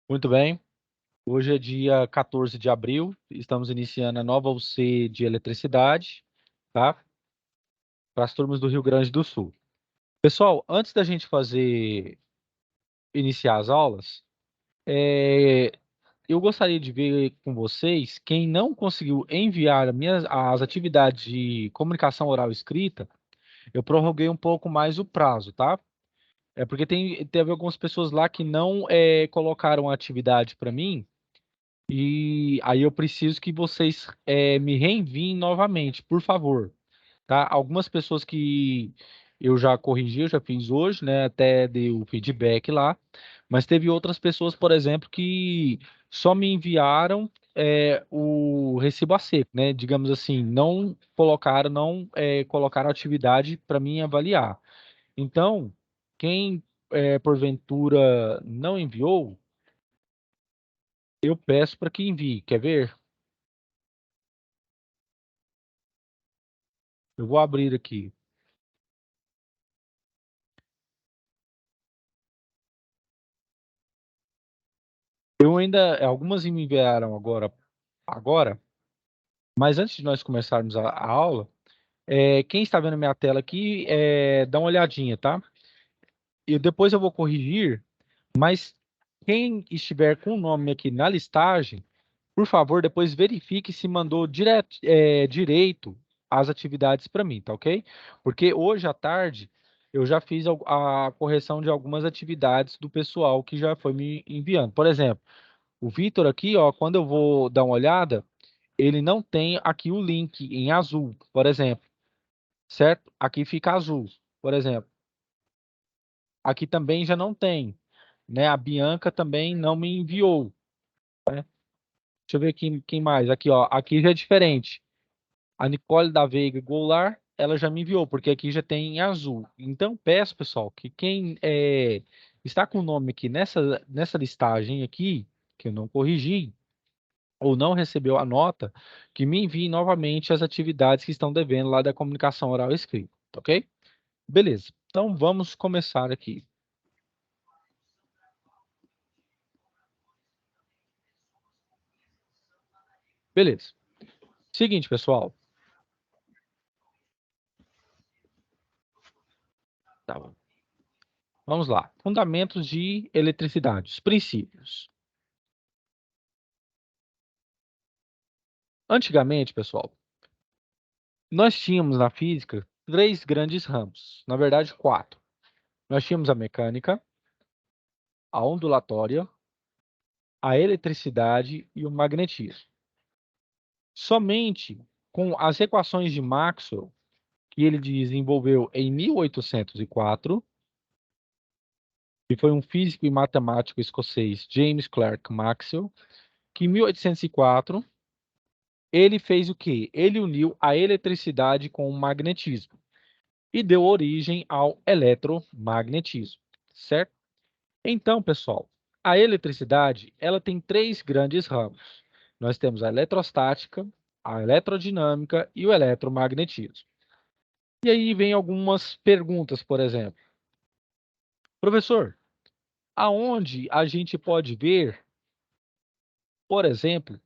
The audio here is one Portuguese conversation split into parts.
Muito bem. Hoje é dia 14 de abril. Estamos iniciando a nova UC de eletricidade, tá? Para as turmas do Rio Grande do Sul. Pessoal, antes da gente iniciar as aulas, é, eu gostaria de ver com vocês quem não conseguiu enviar as atividades de comunicação oral e escrita. Eu prorroguei um pouco mais o prazo, tá? É porque teve algumas pessoas lá que não colocaram a atividade para mim. E aí eu preciso que vocês me reenviem novamente, por favor, tá? Algumas pessoas que eu já corrigi, eu já fiz hoje, né? Até dei o feedback lá, mas teve outras pessoas, por exemplo, que só me enviaram o recibo a seco, né? Digamos assim, não colocaram atividade para mim avaliar. Então, quem porventura não enviou, eu peço para que envie. Quer ver? Eu vou abrir aqui. Eu ainda, algumas me enviaram agora, mas antes de nós começarmos a aula, quem está vendo minha tela aqui, dá uma olhadinha, tá? E depois eu vou corrigir, mas quem estiver com o nome aqui na listagem, por favor, depois verifique se mandou direito as atividades para mim, tá ok? Porque hoje à tarde eu já fiz a correção de algumas atividades do pessoal que já foi me enviando. Por exemplo, o Vitor aqui, ó, quando eu vou dar uma olhada, ele não tem aqui o link em azul, por exemplo, certo? Aqui fica azul, por exemplo. Aqui também já não tem, né? A Bianca também não me enviou, né? Deixa eu ver quem mais. Aqui, ó, aqui já é diferente. A Nicole da Veiga Goulart, ela já me enviou, porque aqui já tem em azul. Então, peço, pessoal, que quem está com o nome aqui nessa listagem aqui, que eu não corrigi, ou não recebeu a nota, que me envie novamente as atividades que estão devendo lá da comunicação oral e escrita, tá ok? Beleza. Então vamos começar aqui. Beleza. Seguinte, pessoal. Tá bom. Vamos lá. Fundamentos de eletricidade, os princípios. Antigamente, pessoal, nós tínhamos na física três grandes ramos, na verdade, quatro. Nós tínhamos a mecânica, a ondulatória, a eletricidade e o magnetismo. Somente com as equações de Maxwell que ele desenvolveu em 1804, e foi um físico e matemático escocês, James Clerk Maxwell, que em 1804 ele fez o quê? Ele uniu a eletricidade com o magnetismo e deu origem ao eletromagnetismo, certo? Então, pessoal, a eletricidade, ela tem três grandes ramos. Nós temos a eletrostática, a eletrodinâmica e o eletromagnetismo. E aí vem algumas perguntas, por exemplo. Professor, aonde a gente pode ver, por exemplo,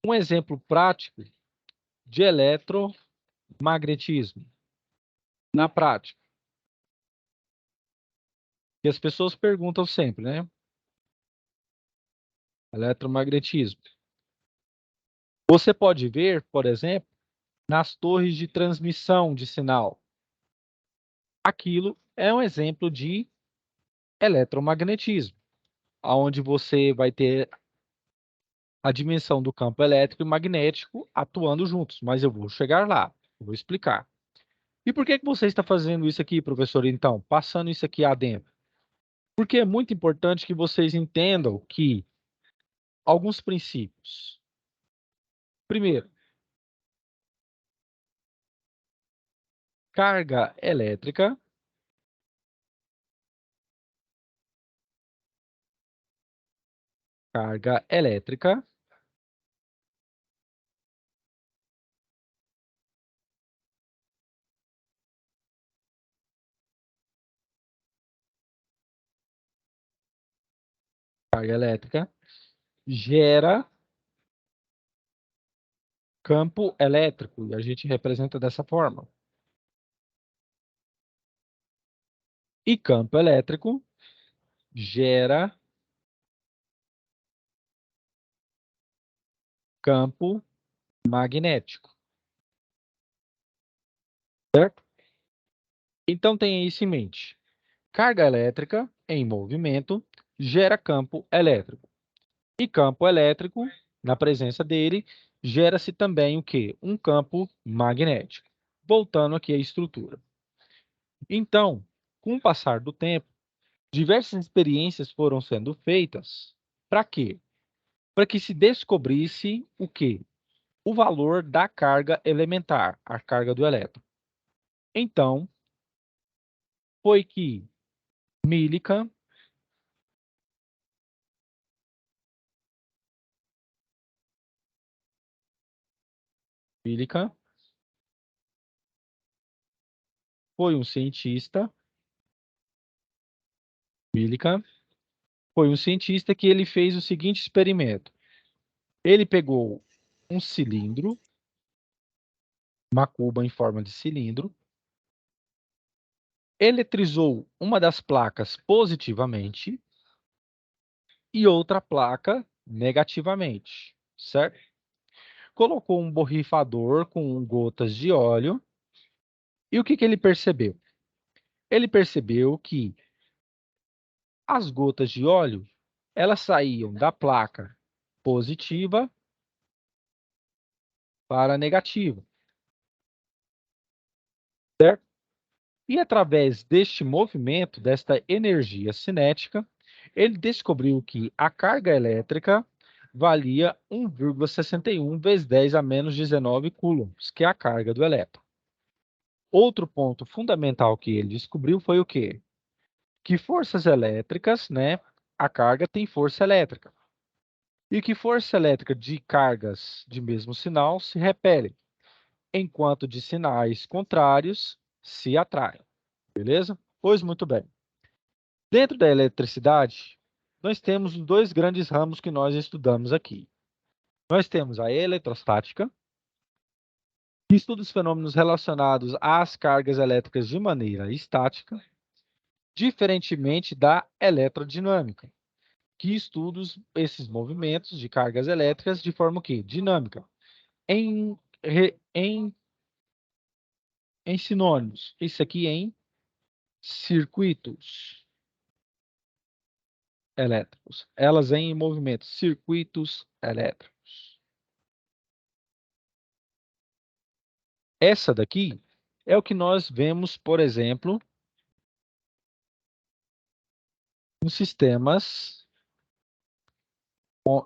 um exemplo prático de eletromagnetismo na prática? E as pessoas perguntam sempre, né? Eletromagnetismo. Você pode ver, por exemplo, nas torres de transmissão de sinal. Aquilo é um exemplo de eletromagnetismo, onde você vai ter a dimensão do campo elétrico e magnético atuando juntos, mas eu vou chegar lá, eu vou explicar. E por que que você está fazendo isso aqui, professor, então? Passando isso aqui adentro? Porque é muito importante que vocês entendam que alguns princípios. Primeiro, carga elétrica, carga elétrica carga elétrica gera campo elétrico, e a gente representa dessa forma. E campo elétrico gera campo magnético, certo? Então tenha isso em mente. Carga elétrica em movimento gera campo elétrico. E campo elétrico, na presença dele, gera-se também o quê? Um campo magnético. Voltando aqui à estrutura. Então, com o passar do tempo, diversas experiências foram sendo feitas. Para quê? Para que se descobrisse o quê? O valor da carga elementar, a carga do elétron. Então, foi que Millikan Millikan foi um cientista, Millikan foi um cientista que ele fez o seguinte experimento. Ele pegou um cilindro, uma cuba em forma de cilindro, eletrizou uma das placas positivamente e outra placa negativamente, certo? Colocou um borrifador com gotas de óleo e o que que ele percebeu? Ele percebeu que as gotas de óleo, elas saíam da placa positiva para a negativa, certo? E através deste movimento, desta energia cinética, ele descobriu que a carga elétrica valia 1,61 vezes 10 a menos 19 coulombs, que é a carga do elétron. Outro ponto fundamental que ele descobriu foi o quê? Que forças elétricas, né? A carga tem força elétrica. E que força elétrica de cargas de mesmo sinal se repelem, enquanto de sinais contrários se atraem. Beleza? Pois muito bem. Dentro da eletricidade, nós temos dois grandes ramos que nós estudamos aqui. Nós temos a eletrostática, que estuda os fenômenos relacionados às cargas elétricas de maneira estática, diferentemente da eletrodinâmica, que estuda esses movimentos de cargas elétricas de forma o quê? Dinâmica. Em, em, em sinônimos, isso aqui em circuitos elétricos. Elas em movimento, circuitos elétricos. Essa daqui é o que nós vemos, por exemplo, nos sistemas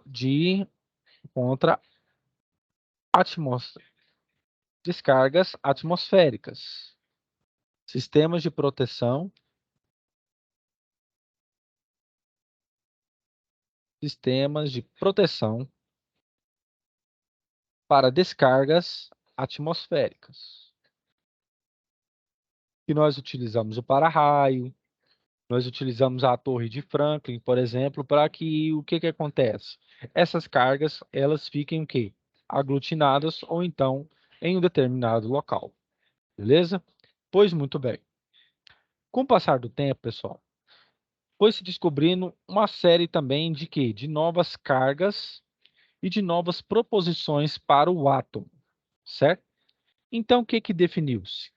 de contra descargas atmosféricas, sistemas de proteção, para descargas atmosféricas. E nós utilizamos o para-raio, nós utilizamos a torre de Franklin, por exemplo, para que o que que acontece? Essas cargas, elas fiquem o quê? Aglutinadas ou então em um determinado local. Beleza? Pois muito bem. Com o passar do tempo, pessoal, foi se descobrindo uma série também de quê? De novas cargas e de novas proposições para o átomo, certo? Então, o que que definiu-se?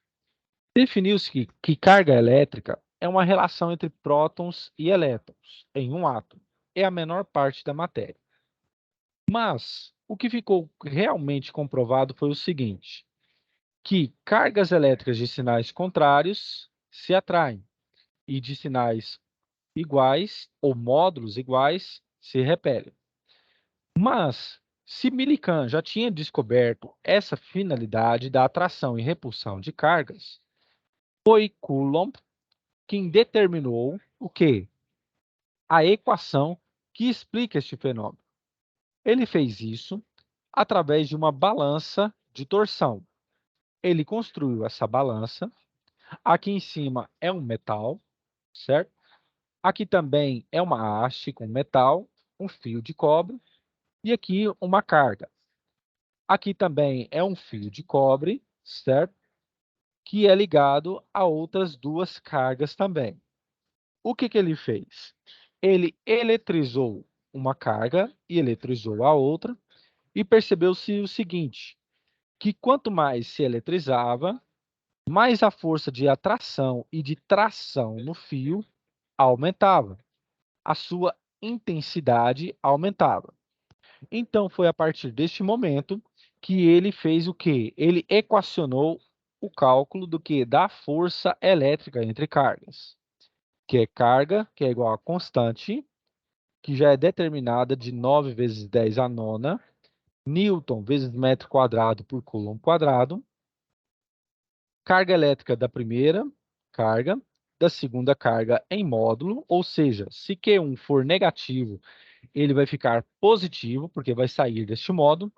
Definiu-se que carga elétrica é uma relação entre prótons e elétrons em um átomo. É a menor parte da matéria. Mas o que ficou realmente comprovado foi o seguinte, que cargas elétricas de sinais contrários se atraem e de sinais iguais ou módulos iguais se repelem. Mas, se Millikan já tinha descoberto essa finalidade da atração e repulsão de cargas, foi Coulomb quem determinou o quê? A equação que explica este fenômeno. Ele fez isso através de uma balança de torção. Ele construiu essa balança. Aqui em cima é um metal, certo? Aqui também é uma haste com metal, um fio de cobre e aqui uma carga. Aqui também é um fio de cobre, certo? Que é ligado a outras duas cargas também. O que que ele fez? Ele eletrizou uma carga e eletrizou a outra e percebeu-se o seguinte, que quanto mais se eletrizava, mais a força de atração e de tração no fio aumentava. A sua intensidade aumentava. Então, foi a partir deste momento que ele fez o quê? Ele equacionou o cálculo do que? Da força elétrica entre cargas, que é carga, que é igual a constante, que já é determinada de 9 vezes 10 a nona, Newton vezes metro quadrado por coulomb quadrado, carga elétrica da primeira carga, da segunda carga em módulo, ou seja, se Q1 for negativo, ele vai ficar positivo, porque vai sair deste modo,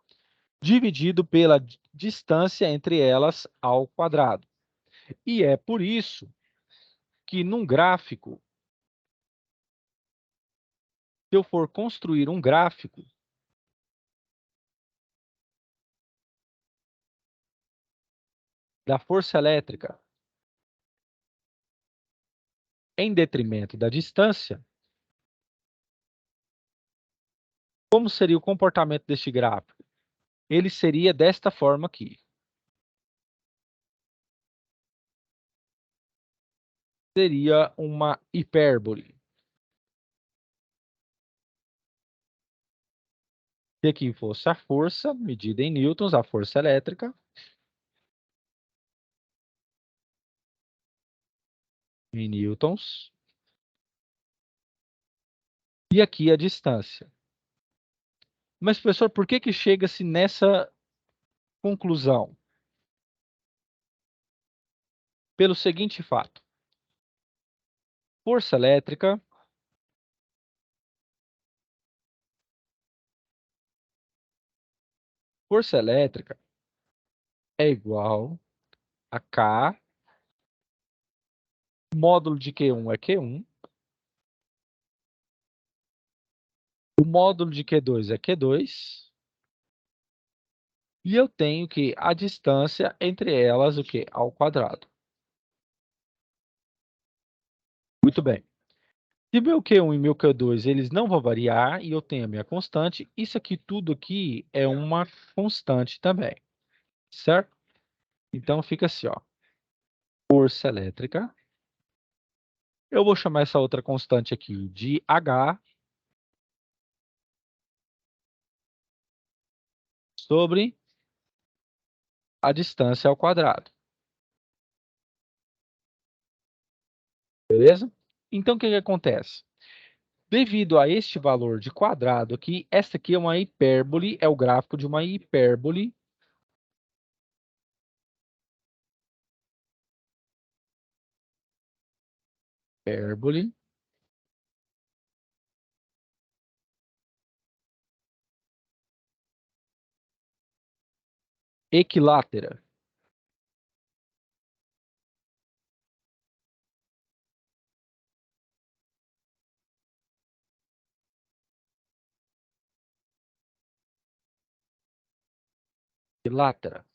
dividido pela distância entre elas ao quadrado. E é por isso que num gráfico, se eu for construir um gráfico da força elétrica em detrimento da distância, como seria o comportamento deste gráfico? Ele seria desta forma aqui. Seria uma hipérbole. Se aqui fosse a força medida em newtons, a força elétrica, em newtons, e aqui a distância. Mas, professor, por que que chega-se nessa conclusão? Pelo seguinte fato. Força elétrica Força elétrica é igual a K, módulo de Q1 é Q1, o módulo de Q2 é Q2, e eu tenho que a distância entre elas, o quê? Ao quadrado. Muito bem. Se meu Q1 e meu Q2 eles não vão variar e eu tenho a minha constante, isso aqui tudo aqui é uma constante também, certo? Então fica assim, ó. Força elétrica. Eu vou chamar essa outra constante aqui de H sobre a distância ao quadrado. Beleza? Então, o que que acontece? Devido a este valor de quadrado aqui, essa aqui é uma hipérbole, é o gráfico de uma hipérbole equilátera. Equilátera.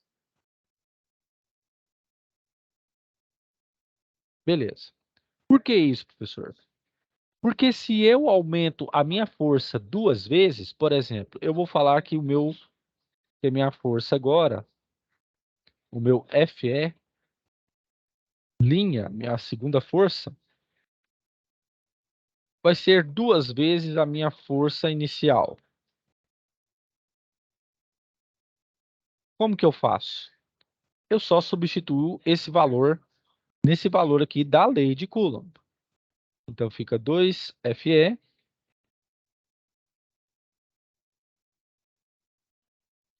Beleza. Por que isso, professor? Porque se eu aumento a minha força duas vezes, por exemplo, eu vou falar que a minha força agora, o meu FE, linha, minha segunda força, vai ser duas vezes a minha força inicial. Como que eu faço? Eu só substituo esse valor nesse valor aqui da lei de Coulomb. Então fica 2Fe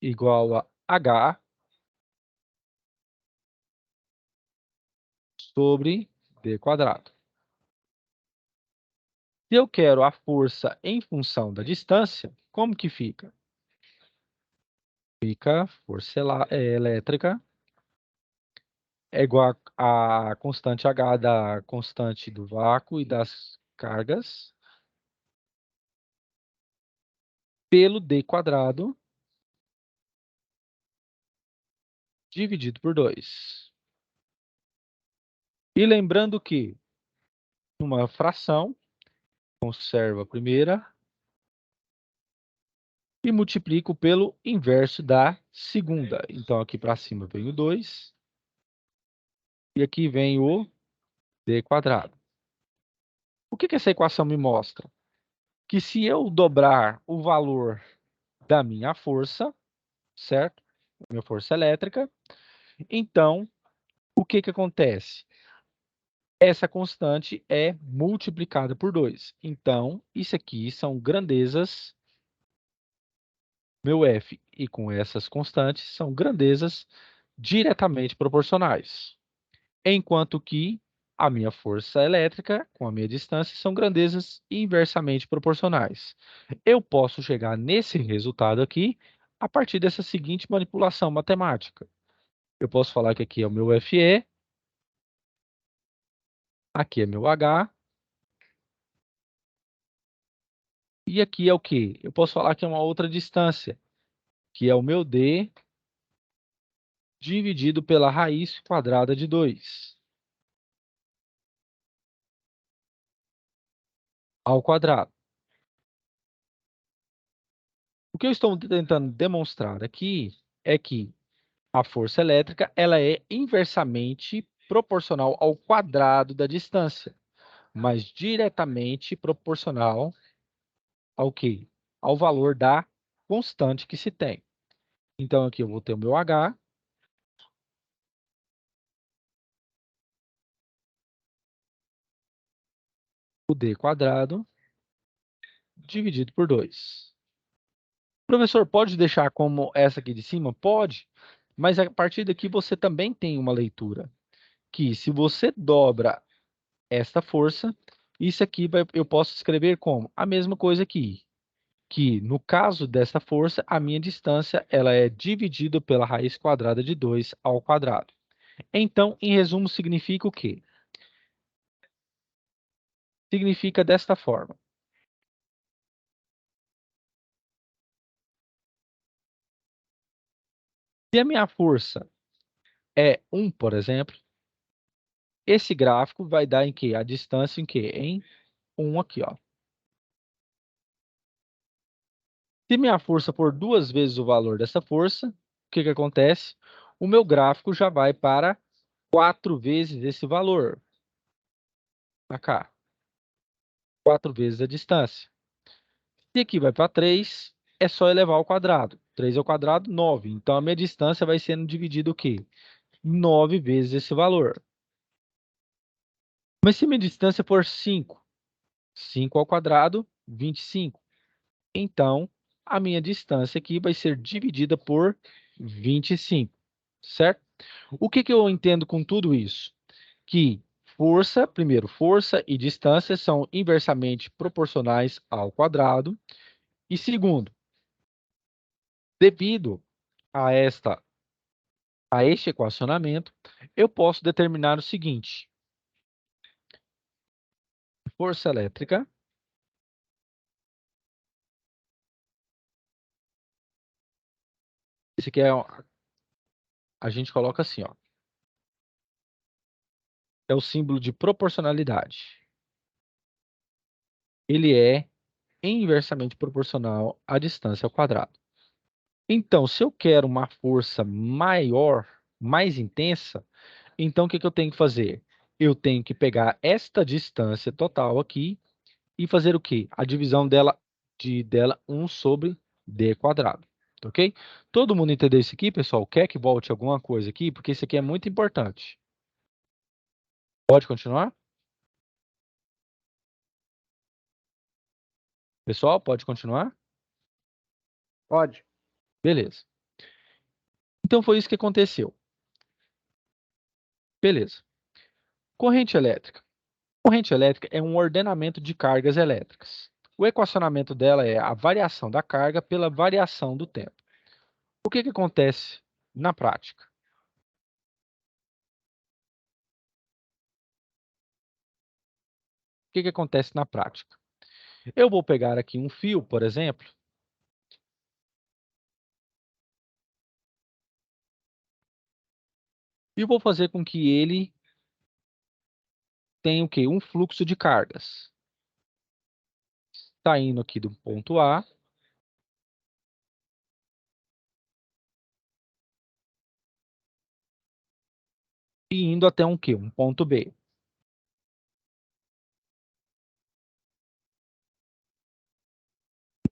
igual a H sobre D quadrado. Se eu quero a força em função da distância, como que fica? Fica força elétrica é igual a constante H da constante do vácuo e das cargas pelo d quadrado dividido por 2. E lembrando que numa fração, conservo a primeira e multiplico pelo inverso da segunda. Então, aqui para cima vem o 2 e aqui vem o d quadrado. O que essa equação me mostra? Que se eu dobrar o valor da minha força, certo? Minha força elétrica, então, o que acontece? Essa constante é multiplicada por 2. Então, isso aqui são grandezas, meu F, e com essas constantes, são grandezas diretamente proporcionais. Enquanto que a minha força elétrica, com a minha distância, são grandezas inversamente proporcionais. Eu posso chegar nesse resultado aqui a partir dessa seguinte manipulação matemática. Eu posso falar que aqui é o meu FE, aqui é meu H, e aqui é o quê? Eu posso falar que é uma outra distância, que é o meu D dividido pela raiz quadrada de 2 ao quadrado. O que eu estou tentando demonstrar aqui é que a força elétrica ela é inversamente proporcional ao quadrado da distância, mas diretamente proporcional ao quê? Ao valor da constante que se tem. Então, aqui eu vou ter o meu H, o D quadrado, dividido por 2. Professor, pode deixar como essa aqui de cima? Pode, mas a partir daqui você também tem uma leitura, que se você dobra esta força, isso aqui eu posso escrever como a mesma coisa aqui, que no caso dessa força, a minha distância ela é dividida pela raiz quadrada de 2 ao quadrado. Então, em resumo, significa o quê? Significa desta forma. Se a minha força é 1, por exemplo, esse gráfico vai dar em quê? A distância em quê? Em 1 aqui, ó. Se minha força for 2 vezes o valor dessa força, o que acontece? O meu gráfico já vai para 4 vezes esse valor. Para cá. 4 vezes a distância. Se aqui vai para 3, é só elevar ao quadrado. 3 ao quadrado, 9. Então, a minha distância vai sendo dividida o quê? 9 vezes esse valor. Mas se minha distância for 5, 5 ao quadrado, 25. Então, a minha distância aqui vai ser dividida por 25, certo? O que eu entendo com tudo isso? Que força, primeiro, força e distância são inversamente proporcionais ao quadrado. E segundo, devido a este equacionamento, eu posso determinar o seguinte: força elétrica, esse aqui é, a gente coloca assim, ó, é o símbolo de proporcionalidade. Ele é inversamente proporcional à distância ao quadrado. Então, se eu quero uma força maior, mais intensa, então o que eu tenho que fazer? Eu tenho que pegar esta distância total aqui e fazer o quê? A divisão dela 1 sobre d quadrado. Ok? Todo mundo entendeu isso aqui, pessoal? Quer que volte alguma coisa aqui? Porque isso aqui é muito importante. Pode continuar? Pessoal, pode continuar? Pode. Beleza. Então, foi isso que aconteceu. Beleza. Corrente elétrica. Corrente elétrica é um ordenamento de cargas elétricas. O equacionamento dela é a variação da carga pela variação do tempo. O que acontece na prática? que acontece na prática? Eu vou pegar aqui um fio, por exemplo, e vou fazer com que ele tenha o quê? Um fluxo de cargas. Saindo aqui do ponto A e indo até um quê? Um ponto B.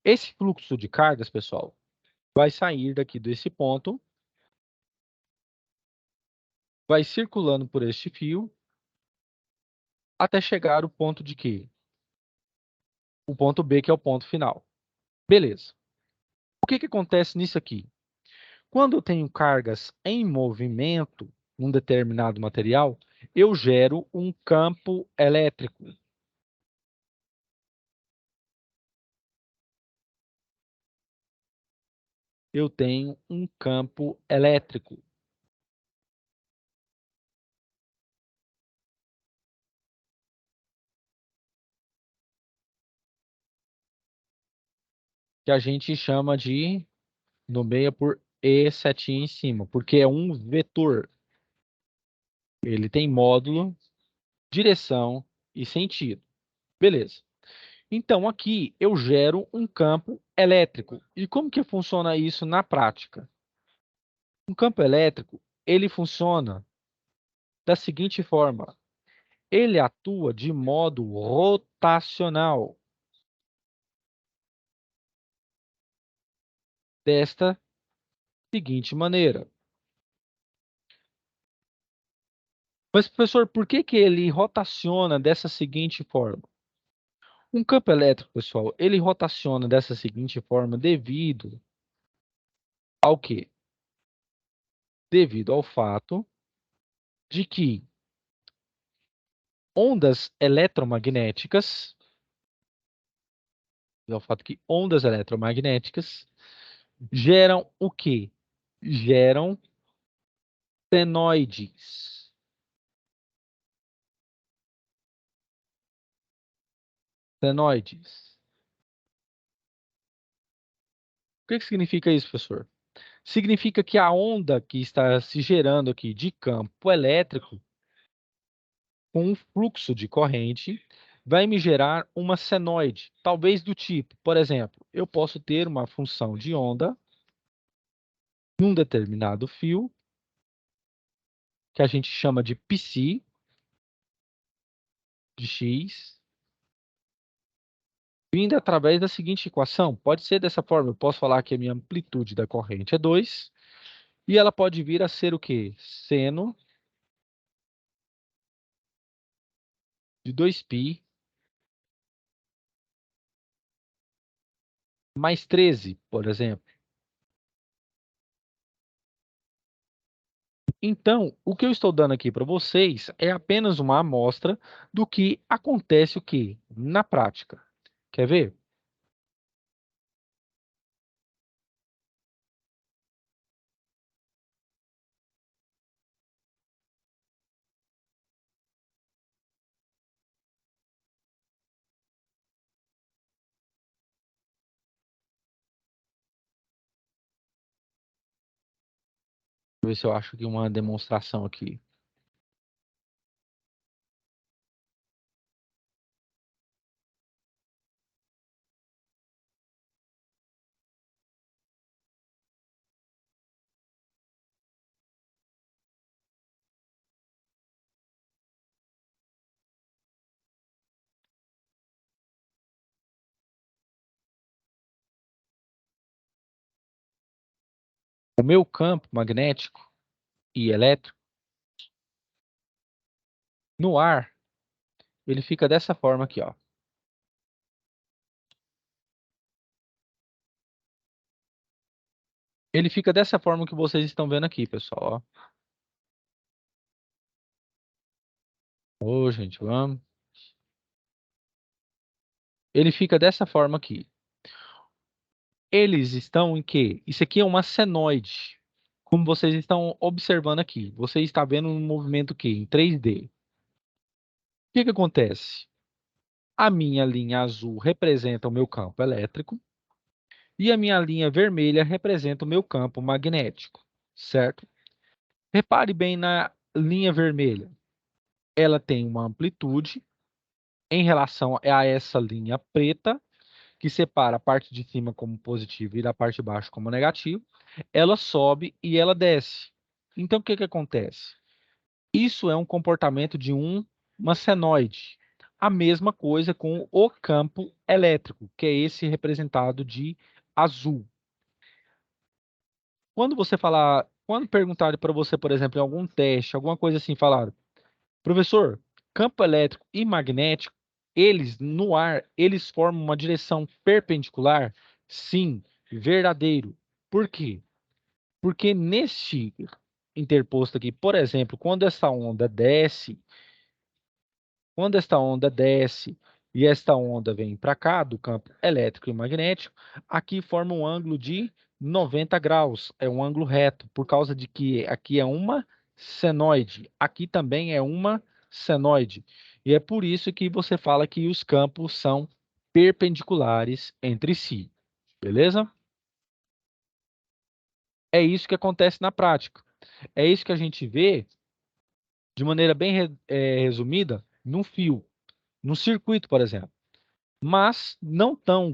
Esse fluxo de cargas, pessoal, vai sair daqui desse ponto, vai circulando por este fio, até chegar ao ponto de quê? O ponto B, que é o ponto final. Beleza. O que acontece nisso aqui? Quando eu tenho cargas em movimento, um determinado material, eu gero um campo elétrico. Eu tenho um campo elétrico. Que a gente chama de, nomeia por E setinha em cima, porque é um vetor. Ele tem módulo, direção e sentido. Beleza. Então, aqui eu gero um campo elétrico. E como que funciona isso na prática? Um campo elétrico, ele funciona da seguinte forma. Ele atua de modo rotacional. Desta seguinte maneira. Mas, professor, por que que ele rotaciona dessa seguinte forma? Um campo elétrico, pessoal, ele rotaciona dessa seguinte forma devido ao quê? Devido ao fato de que ondas eletromagnéticas, ao fato que ondas eletromagnéticas geram o quê? Geram senoides. Senoides. O que que significa isso, professor? Significa que a onda que está se gerando aqui de campo elétrico, com um fluxo de corrente, vai me gerar uma senoide, talvez do tipo, por exemplo, eu posso ter uma função de onda num determinado fio, que a gente chama de psi, de x, vindo através da seguinte equação. Pode ser dessa forma, eu posso falar que a minha amplitude da corrente é 2, e ela pode vir a ser o quê? Seno de 2π mais 13, por exemplo. Então, o que eu estou dando aqui para vocês é apenas uma amostra do que acontece o quê? Na prática. Quer ver? Vou ver se eu acho aqui uma demonstração aqui. O meu campo magnético e elétrico no ar, ele fica dessa forma aqui, ó. Ele fica dessa forma que vocês estão vendo aqui, pessoal, ó. Ô, gente, vamos. Ele fica dessa forma aqui. Eles estão em quê? Isso aqui é uma senoide. Como vocês estão observando aqui. Você está vendo um movimento aqui em 3D. O que que acontece? A minha linha azul representa o meu campo elétrico e a minha linha vermelha representa o meu campo magnético, certo? Repare bem na linha vermelha. Ela tem uma amplitude em relação a essa linha preta, que separa a parte de cima como positivo e a parte de baixo como negativo. Ela sobe e ela desce. Então, o que acontece? Isso é um comportamento de uma senoide. A mesma coisa com o campo elétrico, que é esse representado de azul. Quando perguntarem para você, por exemplo, em algum teste, alguma coisa assim, falaram, professor, campo elétrico e magnético, eles no ar, eles formam uma direção perpendicular? Sim, verdadeiro. Por quê? Porque neste interposto aqui, por exemplo, quando esta onda desce e esta onda vem para cá, do campo elétrico e magnético, aqui forma um ângulo de 90 graus, é um ângulo reto, por causa de que aqui é uma senoide, aqui também é uma senoide. E é por isso que você fala que os campos são perpendiculares entre si, beleza? É isso que acontece na prática. É isso que a gente vê de maneira bem resumida num fio, num circuito, por exemplo. Mas não tão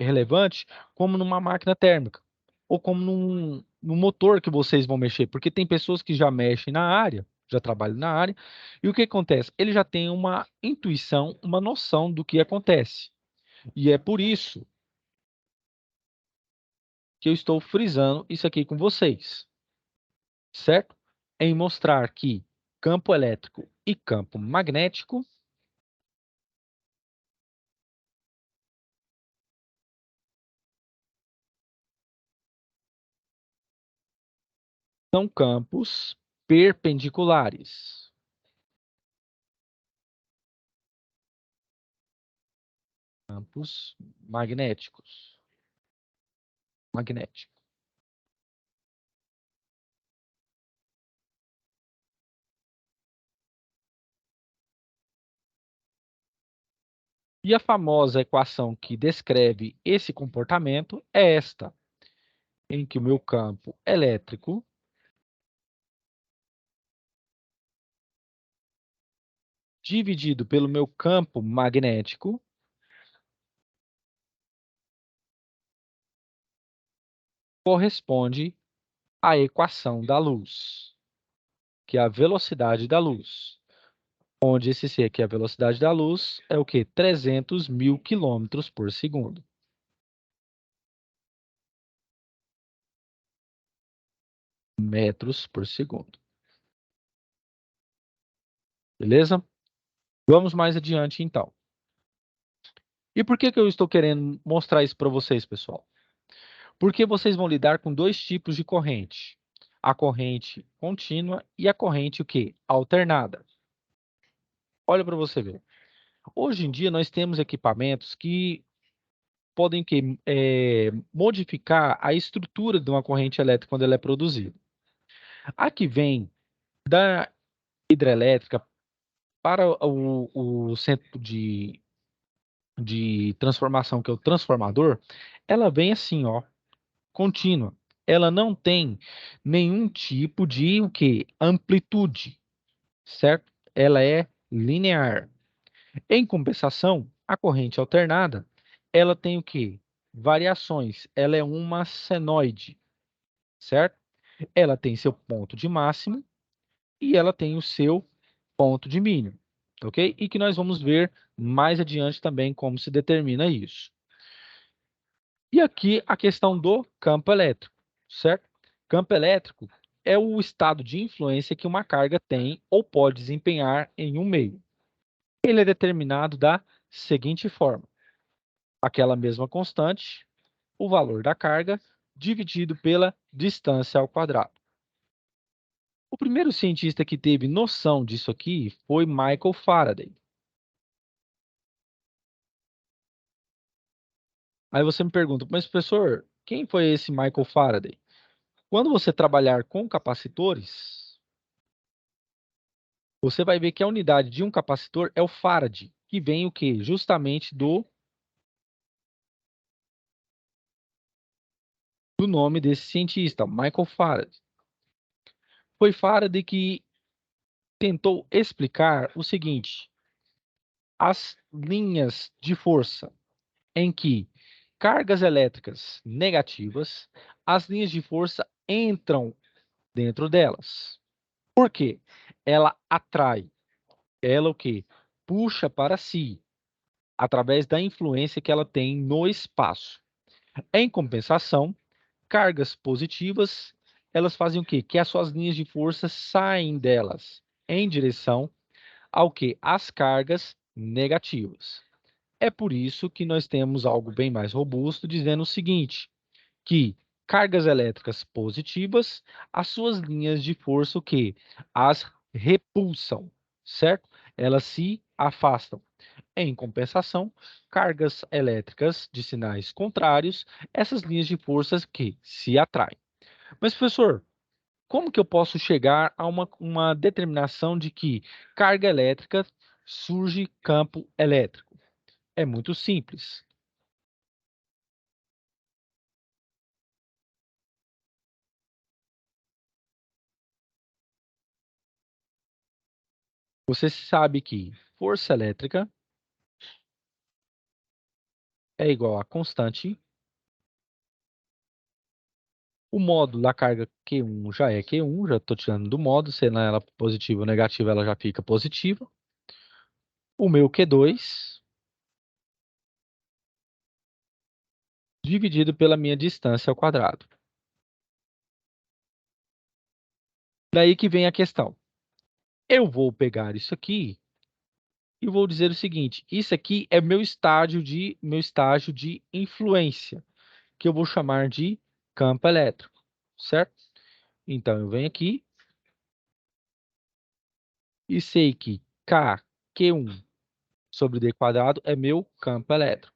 relevante como numa máquina térmica ou como num motor que vocês vão mexer, porque tem pessoas que já mexem na área, já trabalham na área, e o que acontece? Ele já tem uma intuição, uma noção do que acontece. E é por isso que eu estou frisando isso aqui com vocês, certo? Em mostrar que campo elétrico e campo magnético são campos perpendiculares. Campos magnéticos. Magnético. E a famosa equação que descreve esse comportamento é esta, em que o meu campo elétrico dividido pelo meu campo magnético corresponde à equação da luz, que é a velocidade da luz. Onde esse C aqui, a velocidade da luz, é o quê? 300 mil quilômetros por segundo. Metros por segundo. Beleza? Vamos mais adiante, então. E por que eu estou querendo mostrar isso para vocês, pessoal? Porque vocês vão lidar com dois tipos de corrente. A corrente contínua e a corrente o quê? Alternada. Olha para você ver. Hoje em dia nós temos equipamentos que podem modificar a estrutura de uma corrente elétrica quando ela é produzida. A que vem da hidrelétrica para o centro de transformação, que é o transformador, ela vem assim, ó, contínua. Ela não tem nenhum tipo de o quê? Amplitude, certo? Ela é linear. Em compensação, a corrente alternada, ela tem o quê? Variações. Ela é uma senoide, certo? Ela tem seu ponto de máximo e ela tem o seu ponto de mínimo, ok? E que nós vamos ver mais adiante também como se determina isso. E aqui a questão do campo elétrico, certo? Campo elétrico é o estado de influência que uma carga tem ou pode desempenhar em um meio. Ele é determinado da seguinte forma: aquela mesma constante, o valor da carga, dividido pela distância ao quadrado. O primeiro cientista que teve noção disso aqui foi Michael Faraday. Aí você me pergunta, mas professor, quem foi esse Michael Faraday? Quando você trabalhar com capacitores, você vai ver que a unidade de um capacitor é o farad. que vem o quê? Justamente do nome desse cientista, Michael Faraday. Foi Faraday que tentou explicar o seguinte: as linhas de força em que cargas elétricas negativas, as linhas de força entram dentro delas. Por quê? Ela atrai, ela o quê? Puxa para si, através da influência que ela tem no espaço. Em compensação, cargas positivas, elas fazem o quê? Que as suas linhas de força saem delas em direção ao quê? As cargas negativas. É por isso que nós temos algo bem mais robusto dizendo o seguinte, que cargas elétricas positivas, as suas linhas de força o quê? As repulsam, certo? Elas se afastam. Em compensação, cargas elétricas de sinais contrários, essas linhas de forças que se atraem. Mas, professor, como que eu posso chegar a uma determinação de que carga elétrica surge campo elétrico? É muito simples. Você sabe que força elétrica é igual a constante. O módulo da carga Q1 já é Q1, já estou tirando do módulo, sendo ela positiva ou negativa, ela já fica positiva. O meu Q2 dividido pela minha distância ao quadrado. Daí que vem a questão. Eu vou pegar isso aqui e vou dizer o seguinte: isso aqui é meu estágio de influência, que eu vou chamar de campo elétrico, certo? Então eu venho aqui e sei que K, Q1 sobre D quadrado é meu campo elétrico.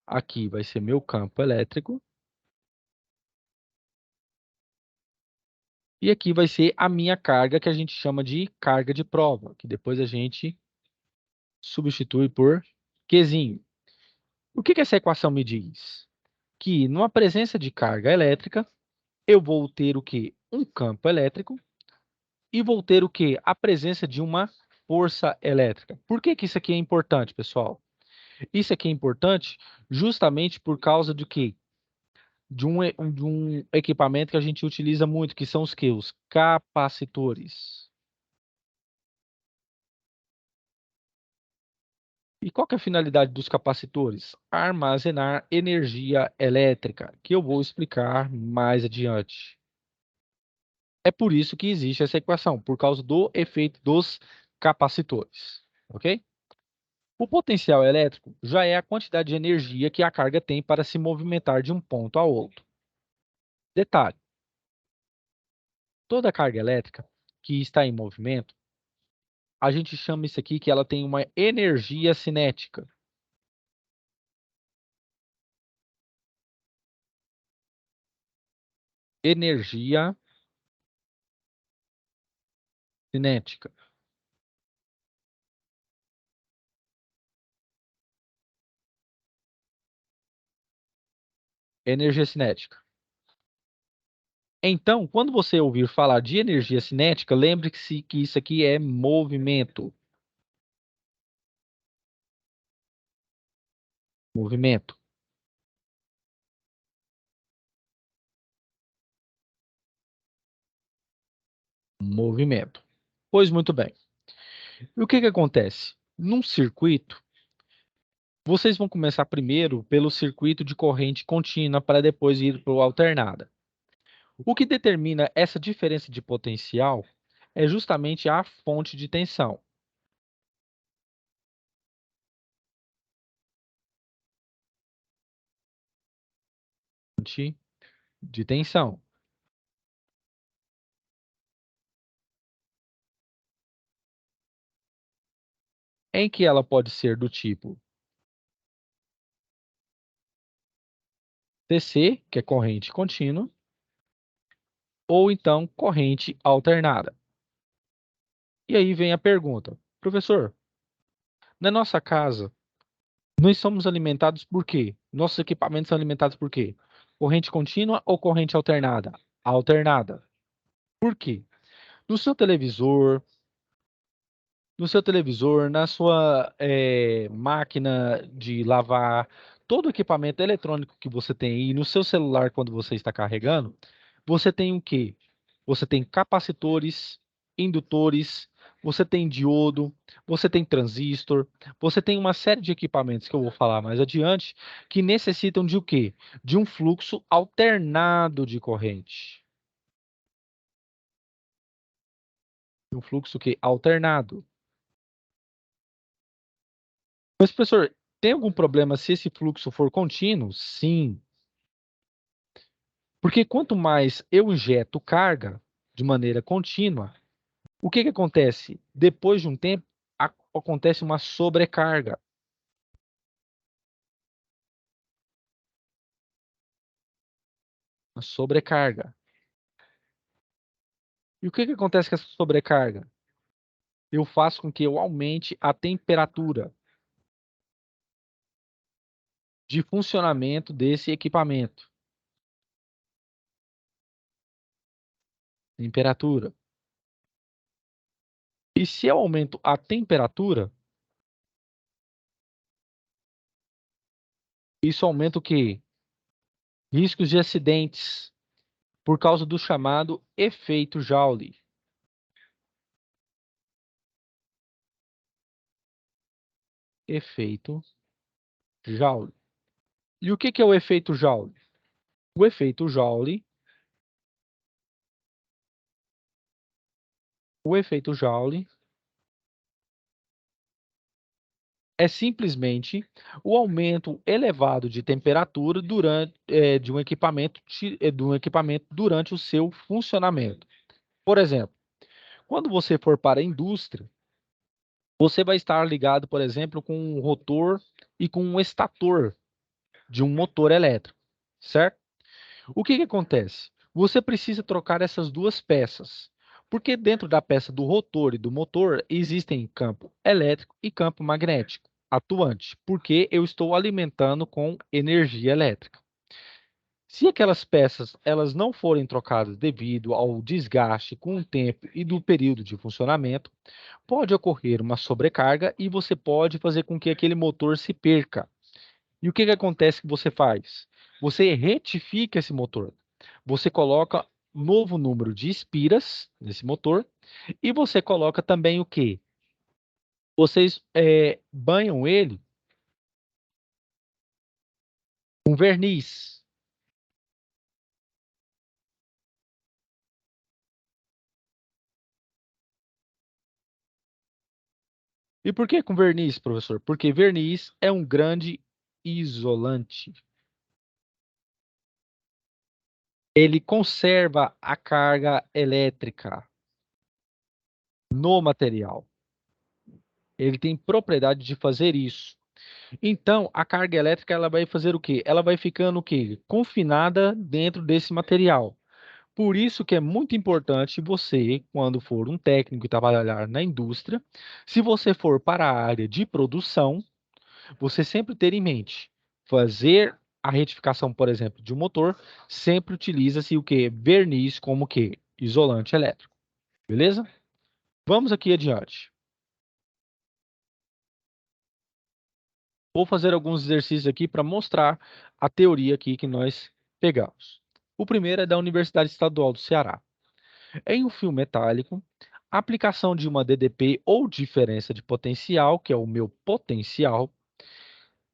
Aqui vai ser meu campo elétrico. E aqui vai ser a minha carga, que a gente chama de carga de prova, que depois a gente substitui por Qzinho. O que essa equação me diz? Que numa presença de carga elétrica, eu vou ter o quê? Um campo elétrico e vou ter o quê? A presença de uma força elétrica. Por que isso aqui é importante, pessoal? Isso aqui é importante justamente por causa do quê? De um equipamento que a gente utiliza muito, que são os quê? Os capacitores. E qual que é a finalidade dos capacitores? Armazenar energia elétrica, que eu vou explicar mais adiante. É por isso que existe essa equação, por causa do efeito dos capacitores, ok? O potencial elétrico já é a quantidade de energia que a carga tem para se movimentar de um ponto ao outro. Detalhe: toda carga elétrica que está em movimento, a gente chama isso aqui que ela tem uma energia cinética. Energia cinética. Energia cinética. Então, quando você ouvir falar de energia cinética, lembre-se que isso aqui é movimento. Movimento. Movimento. Pois muito bem. E o que que acontece? Num circuito, vocês vão começar primeiro pelo circuito de corrente contínua para depois ir para o alternada. O que determina essa diferença de potencial é justamente a fonte de tensão. Fonte de tensão. Em que ela pode ser do tipo DC, que é corrente contínua, ou então corrente alternada. E aí vem a pergunta: professor, na nossa casa, nós somos alimentados por quê? Nossos equipamentos são alimentados por quê? Corrente contínua ou corrente alternada? Alternada. Por quê? No seu televisor, na sua máquina de lavar, todo o equipamento eletrônico que você tem aí, no seu celular quando você está carregando, você tem o quê? Você tem capacitores, indutores, você tem diodo, você tem transistor, você tem uma série de equipamentos que eu vou falar mais adiante que necessitam de o quê? De um fluxo alternado de corrente. Um fluxo que alternado. Mas, professor, tem algum problema se esse fluxo for contínuo? Sim, porque quanto mais eu injeto carga de maneira contínua, o que que acontece? Depois de um tempo, acontece uma sobrecarga. Uma sobrecarga. E o que que acontece com essa sobrecarga? Eu faço com que eu aumente a temperatura de funcionamento desse equipamento. Temperatura. E se eu aumento a temperatura, isso aumenta o quê? Riscos de acidentes por causa do chamado efeito Joule. Efeito Joule. E o que que é o efeito Joule? O efeito Joule, o efeito Joule é simplesmente o aumento elevado de temperatura de um equipamento durante o seu funcionamento. Por exemplo, quando você for para a indústria, você vai estar ligado, por exemplo, com um rotor e com um estator de um motor elétrico, certo? O que que acontece? Você precisa trocar essas duas peças, porque dentro da peça do rotor e do motor existem campo elétrico e campo magnético atuante, porque eu estou alimentando com energia elétrica. Se aquelas peças elas não forem trocadas devido ao desgaste com o tempo e do período de funcionamento, pode ocorrer uma sobrecarga e você pode fazer com que aquele motor se perca. E o que que acontece que você faz? Você retifica esse motor. Você coloca novo número de espiras nesse motor e você coloca também o quê? Vocês banham ele com verniz. E por que com verniz, professor? Porque verniz é um grande isolante. Ele conserva a carga elétrica no material. Ele tem propriedade de fazer isso. Então, a carga elétrica ela vai fazer o quê? Ela vai ficando o quê? Confinada dentro desse material. Por isso que é muito importante você, quando for um técnico e trabalhar na indústria, se você for para a área de produção, você sempre ter em mente fazer a retificação, por exemplo, de um motor, sempre utiliza-se o que? Verniz como que? Isolante elétrico. Beleza? Vamos aqui adiante. Vou fazer alguns exercícios aqui para mostrar a teoria aqui que nós pegamos. O primeiro é da Universidade Estadual do Ceará. Em um fio metálico, a aplicação de uma DDP ou diferença de potencial, que é o meu potencial,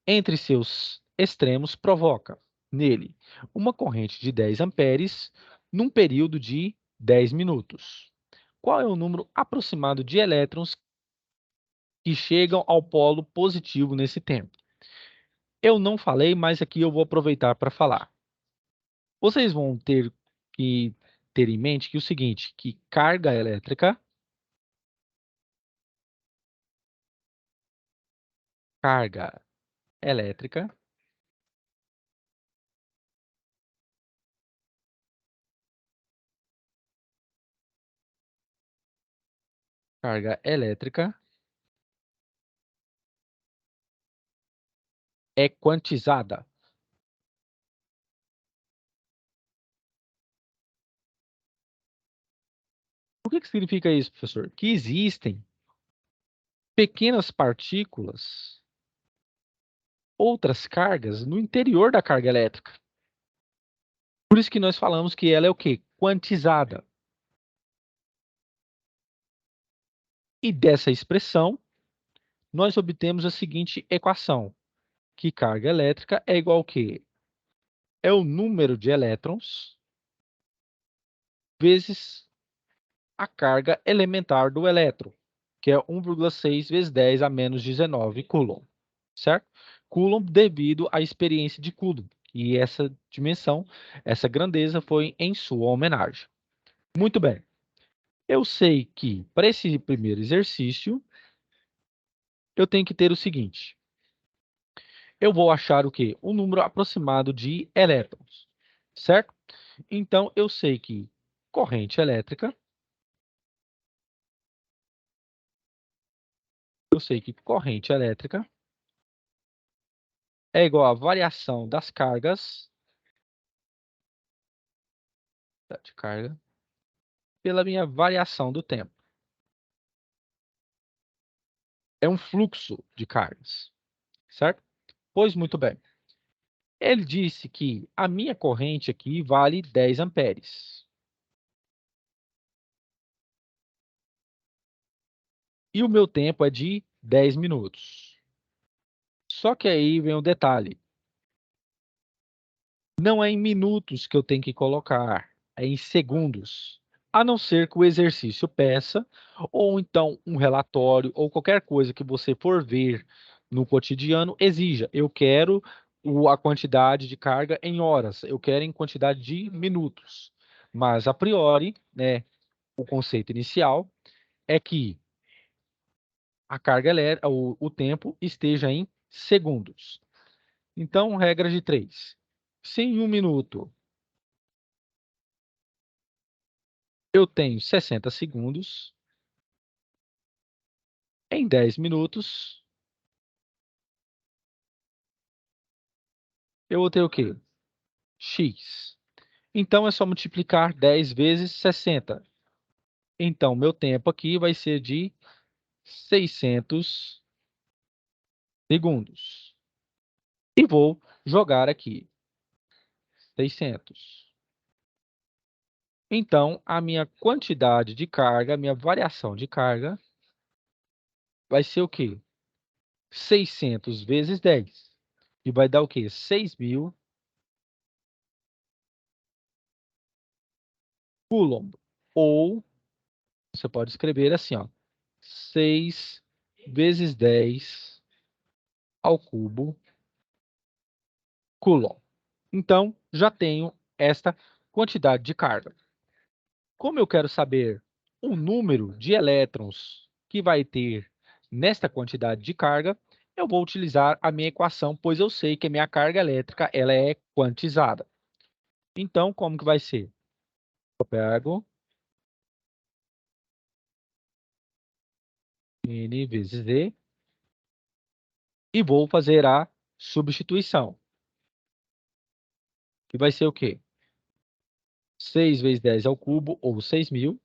entre seus extremos provoca, nele, uma corrente de 10 amperes num período de 10 minutos. Qual é o número aproximado de elétrons que chegam ao polo positivo nesse tempo? Eu não falei, mas aqui eu vou aproveitar para falar. Vocês vão ter que ter em mente que o seguinte, que carga elétrica Carga elétrica é quantizada. O que significa isso, professor? Que existem pequenas partículas, outras cargas, no interior da carga elétrica. Por isso que nós falamos que ela é o quê? Quantizada. E dessa expressão, nós obtemos a seguinte equação, que carga elétrica é igual ao quê? É o número de elétrons vezes a carga elementar do elétron, que é 1,6 vezes 10 a menos 19 Coulomb, certo? Coulomb devido à experiência de Coulomb, e essa dimensão, essa grandeza foi em sua homenagem. Muito bem. Eu sei que, para esse primeiro exercício, eu tenho que ter o seguinte. Eu vou achar o quê? Um número aproximado de elétrons, certo? Então, eu sei que corrente elétrica, é igual à variação das cargas, de carga, pela minha variação do tempo. É um fluxo de cargas, certo? Pois muito bem. Ele disse que a minha corrente aqui vale 10 amperes. E o meu tempo é de 10 minutos. Só que aí vem o detalhe. Não é em minutos que eu tenho que colocar, é em segundos. A não ser que o exercício peça, ou então um relatório, ou qualquer coisa que você for ver no cotidiano exija. Eu quero a quantidade de carga em horas, eu quero em quantidade de minutos. Mas, a priori, né, o conceito inicial é que a carga elétrica, o tempo esteja em segundos. Então, regra de 3. Se em 1 minuto eu tenho 60 segundos, em 10 minutos eu vou ter o quê? X. Então, é só multiplicar 10 vezes 60. Então, meu tempo aqui vai ser de 600 segundos. E vou jogar aqui 600. Então, a minha quantidade de carga, a minha variação de carga, vai ser o quê? 600 vezes 10. E vai dar o quê? 6.000 Coulomb. Ou, você pode escrever assim, ó, 6 vezes 10 ao cubo Coulomb. Então, já tenho esta quantidade de carga. Como eu quero saber o número de elétrons que vai ter nesta quantidade de carga, eu vou utilizar a minha equação, pois eu sei que a minha carga elétrica ela é quantizada. Então, como que vai ser? Eu pego N vezes V e vou fazer a substituição. Que vai ser o quê? 6 vezes 10 ao cubo, ou 6.000.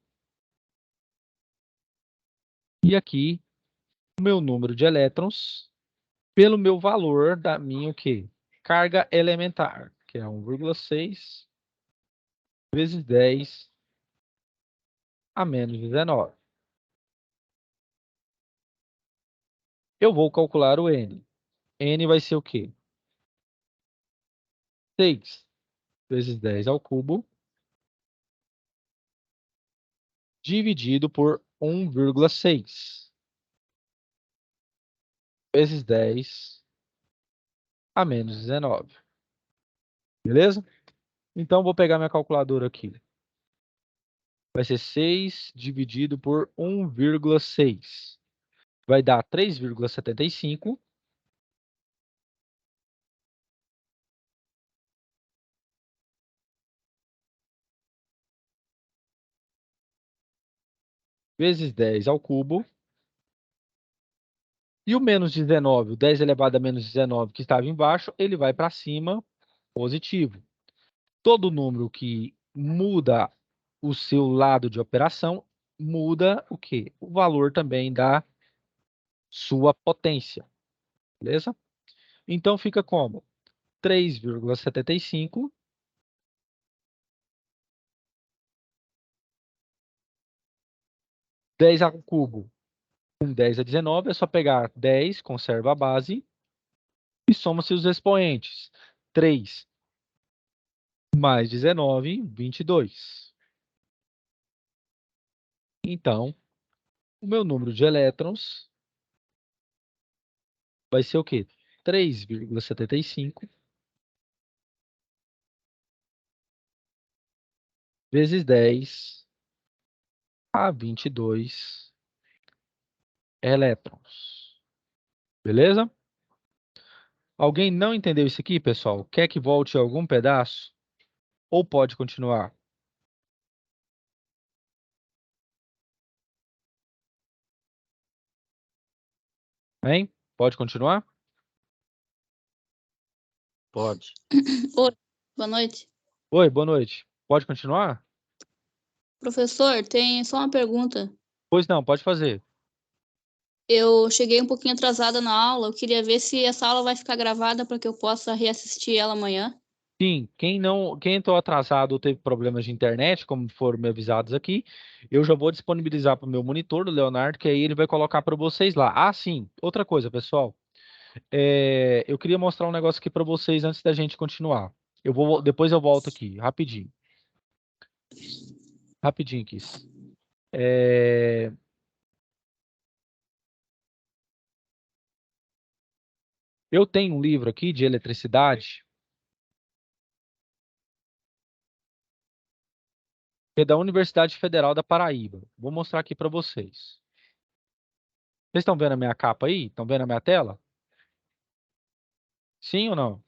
E aqui, o meu número de elétrons, pelo meu valor da minha o quê? Carga elementar, que é 1,6 vezes 10 a menos 19. Eu vou calcular o N. N vai ser o quê? 6 vezes 10 ao cubo, dividido por 1,6 vezes 10 a menos 19. Beleza? Então, vou pegar minha calculadora aqui. Vai ser 6 dividido por 1,6. Vai dar 3,75. vezes 10 ao cubo. E o menos 19, o 10 elevado a menos 19 que estava embaixo, ele vai para cima, positivo. Todo número que muda o seu lado de operação, muda o quê? O valor também da sua potência, beleza? Então fica como? 3,75 10 ao cubo com 10 a 19, é só pegar 10, conserva a base, e soma-se os expoentes. 3 mais 19, 22. Então, o meu número de elétrons vai ser o quê? 3,75 vezes 10 a 22 elétrons. Beleza? Alguém não entendeu isso aqui, pessoal? Quer que volte algum pedaço? Ou pode continuar? Hein? Pode continuar? Pode. Oi, boa noite. Oi, boa noite. Pode continuar? Professor, tem só uma pergunta. Pois não, pode fazer. Eu cheguei um pouquinho atrasada na aula, eu queria ver se essa aula vai ficar gravada para que eu possa reassistir ela amanhã. Sim, quem entrou atrasado ou teve problemas de internet, como foram me avisados aqui, eu já vou disponibilizar para o meu monitor, o Leonardo, que aí ele vai colocar para vocês lá. Ah, sim, outra coisa, pessoal. Eu queria mostrar um negócio aqui para vocês antes da gente continuar. Depois eu volto aqui, rapidinho. Rapidinho aqui. É, eu tenho um livro aqui de eletricidade, que é da Universidade Federal da Paraíba. Vou mostrar aqui para vocês. Vocês estão vendo a minha capa aí? Estão vendo a minha tela? Sim ou não?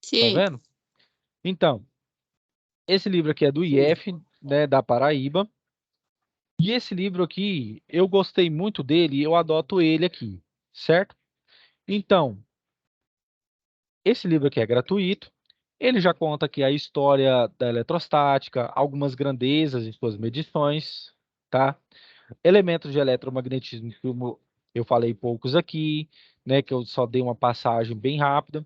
Estão Sim. vendo? Então, esse livro aqui é do IF, né, da Paraíba. E esse livro aqui, eu gostei muito dele e eu adoto ele aqui, certo? Então, esse livro aqui é gratuito. Ele já conta aqui a história da eletrostática, algumas grandezas em suas medições, tá? Elementos de eletromagnetismo, que eu falei poucos aqui, né, que eu só dei uma passagem bem rápida.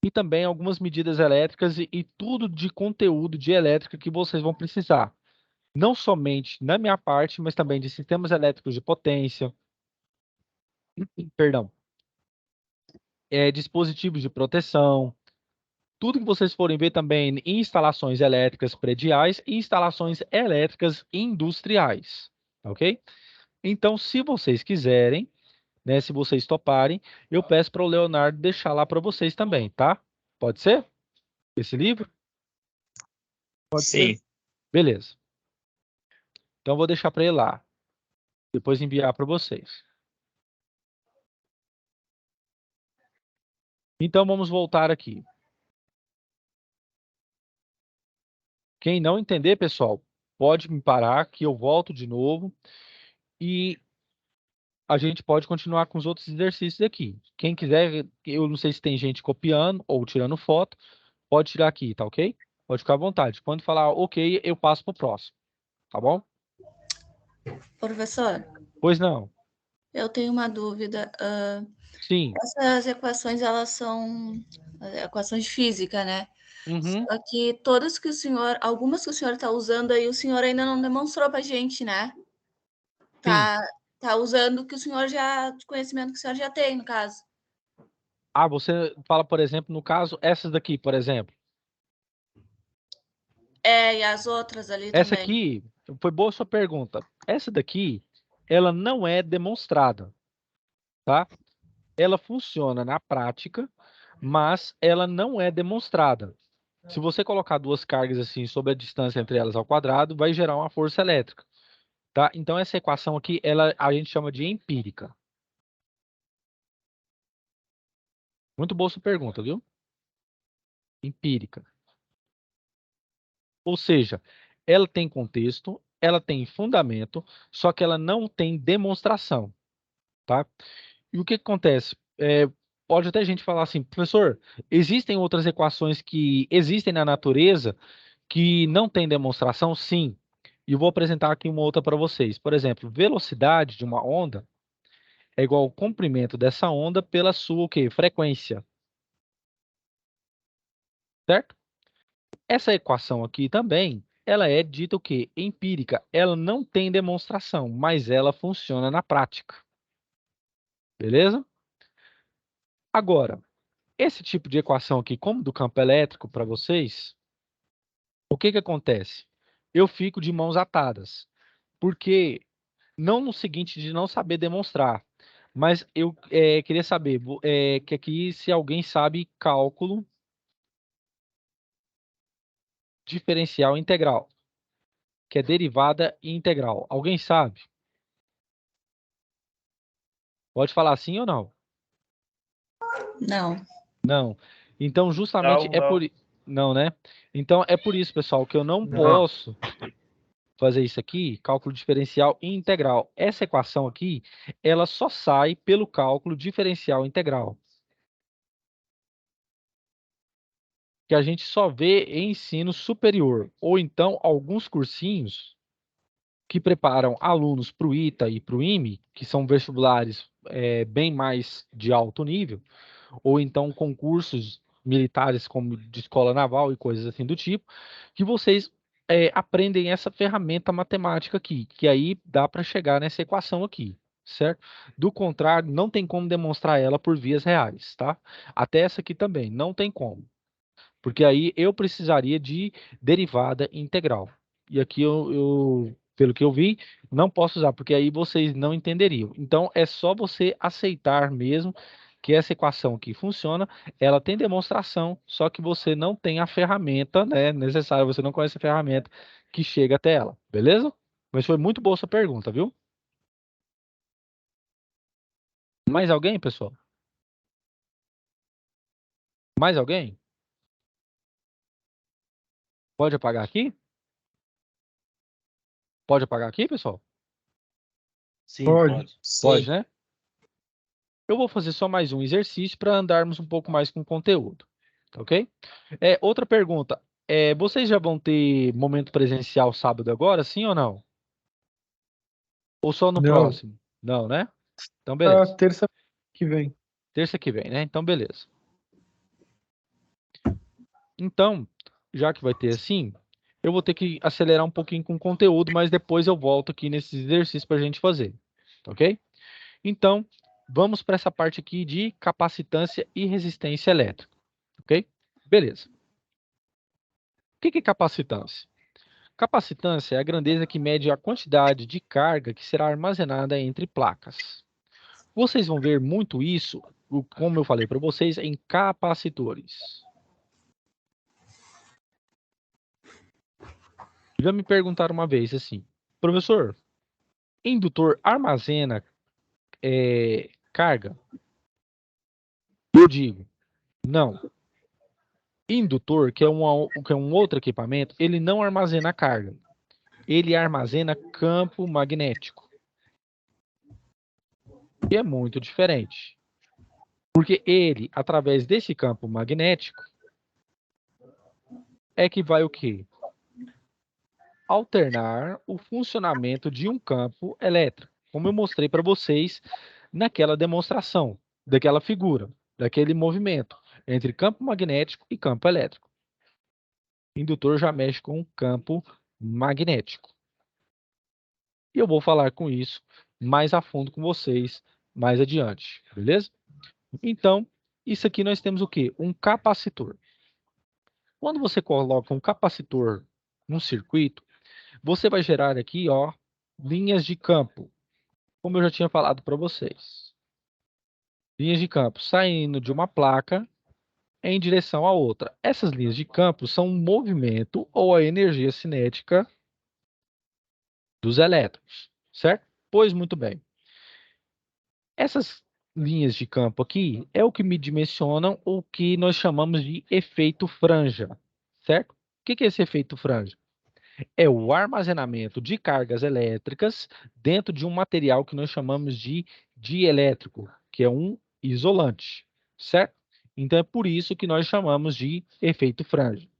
E também algumas medidas elétricas e tudo de conteúdo de elétrica que vocês vão precisar. Não somente na minha parte, mas também de sistemas elétricos de potência, perdão, dispositivos de proteção, tudo que vocês forem ver também em instalações elétricas prediais e instalações elétricas industriais, ok? Então, se vocês quiserem, né, se vocês toparem, eu peço para o Leonardo deixar lá para vocês também, tá? Pode ser? Esse livro? Pode ser. Beleza. Então, eu vou deixar para ele lá. Depois enviar para vocês. Então, vamos voltar aqui. Quem não entender, pessoal, pode me parar que eu volto de novo e a gente pode continuar com os outros exercícios aqui. Quem quiser, eu não sei se tem gente copiando ou tirando foto, pode tirar aqui, tá ok? Pode ficar à vontade. Quando falar ok, eu passo para o próximo, tá bom? Professor, Pois não. eu tenho uma dúvida. Sim. Essas equações, elas são equações de física, né? Uhum. Só que todas que o senhor, algumas que o senhor está usando aí, o senhor ainda não demonstrou para a gente, né? Sim. Tá usando o que o senhor já, de conhecimento que o senhor já tem, no caso. Ah, você fala, por exemplo, no caso, essas daqui, por exemplo. E as outras ali Essa também. aqui, foi boa sua pergunta. Essa daqui, ela não é demonstrada, tá? Ela funciona na prática, mas ela não é demonstrada. Se você colocar duas cargas assim sobre a distância entre elas ao quadrado, vai gerar uma força elétrica, tá? Então essa equação aqui, ela a gente chama de empírica. Muito boa sua pergunta, viu? Empírica. Ou seja, ela tem contexto, ela tem fundamento, só que ela não tem demonstração, tá? E o que acontece? Pode até gente falar assim, professor, existem outras equações que existem na natureza que não têm demonstração? Sim. E eu vou apresentar aqui uma outra para vocês. Por exemplo, velocidade de uma onda é igual ao comprimento dessa onda pela sua o quê? Frequência. Certo? Essa equação aqui também, ela é dita o quê? Empírica. Ela não tem demonstração, mas ela funciona na prática. Beleza? Agora, esse tipo de equação aqui, como do campo elétrico para vocês, o que que acontece? Eu fico de mãos atadas, porque não no seguinte de não saber demonstrar, mas eu queria saber que aqui se alguém sabe cálculo diferencial integral, que é derivada e integral. Alguém sabe? Pode falar sim ou não? Não. Não. Então, justamente é por... Não, né? Então, é por isso, pessoal, que eu não posso fazer isso aqui, cálculo diferencial e integral. Essa equação aqui, ela só sai pelo cálculo diferencial integral, que a gente só vê em ensino superior, ou então alguns cursinhos que preparam alunos para o ITA e para o IME, que são vestibulares bem mais de alto nível, ou então concursos militares como de escola naval e coisas assim do tipo, que vocês aprendem essa ferramenta matemática aqui, que aí dá para chegar nessa equação aqui, certo? Do contrário, não tem como demonstrar ela por vias reais, tá? Até essa aqui também, não tem como. Porque aí eu precisaria de derivada integral. E aqui pelo que eu vi, não posso usar, porque aí vocês não entenderiam. Então, é só você aceitar mesmo que essa equação aqui funciona, ela tem demonstração, só que você não tem a ferramenta, né, necessária, você não conhece a ferramenta que chega até ela, beleza? Mas foi muito boa sua pergunta, viu? Mais alguém, pessoal? Mais alguém? Pode apagar aqui? Pode apagar aqui, pessoal? Sim, Pode. Pode, né? Eu vou fazer só mais um exercício para andarmos um pouco mais com o conteúdo, tá ok? Outra pergunta, vocês já vão ter momento presencial sábado agora, sim ou não? Ou só no Não. próximo? Não, né? Então, A beleza. terça que vem. Terça que vem, né? Então, beleza. Então, já que vai ter assim, eu vou ter que acelerar um pouquinho com o conteúdo, mas depois eu volto aqui nesses exercícios para a gente fazer, tá ok? Então, vamos para essa parte aqui de capacitância e resistência elétrica, ok? Beleza. O que é capacitância? Capacitância é a grandeza que mede a quantidade de carga que será armazenada entre placas. Vocês vão ver muito isso, como eu falei para vocês, em capacitores. Já me perguntaram uma vez assim, professor, indutor armazena carga? Eu digo, não. Indutor, que é um outro equipamento, ele não armazena carga. Ele armazena campo magnético. E é muito diferente. Porque ele, através desse campo magnético, é que vai o quê? Alternar o funcionamento de um campo elétrico, como eu mostrei para vocês naquela demonstração, daquela figura, daquele movimento entre campo magnético e campo elétrico. Indutor já mexe com o campo magnético. E eu vou falar com isso mais a fundo com vocês mais adiante, beleza? Então, isso aqui nós temos o quê? Um capacitor. Quando você coloca um capacitor num circuito, você vai gerar aqui, ó, linhas de campo, como eu já tinha falado para vocês. Linhas de campo saindo de uma placa em direção à outra. Essas linhas de campo são um movimento ou a energia cinética dos elétrons, certo? Pois muito bem. Essas linhas de campo aqui é o que me dimensionam o que nós chamamos de efeito franja, certo? O que é esse efeito franja? É o armazenamento de cargas elétricas dentro de um material que nós chamamos de dielétrico, que é um isolante, certo? Então, é por isso que nós chamamos de efeito Frange.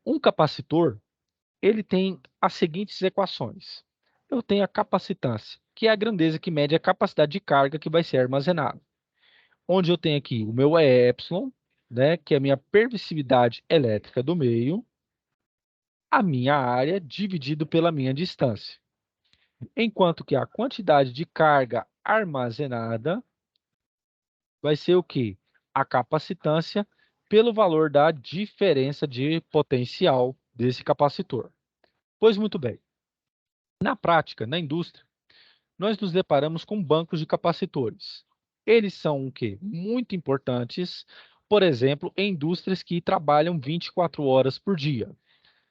Um capacitor, ele tem as seguintes equações. Eu tenho a capacitância, que é a grandeza que mede a capacidade de carga que vai ser armazenada. Onde eu tenho aqui o meu epsilon, né, que é a minha permissividade elétrica do meio, a minha área dividido pela minha distância. Enquanto que a quantidade de carga armazenada vai ser o quê? A capacitância pelo valor da diferença de potencial desse capacitor. Pois muito bem. Na prática, na indústria, nós nos deparamos com bancos de capacitores. Eles são o quê? Muito importantes, por exemplo, em indústrias que trabalham 24 horas por dia.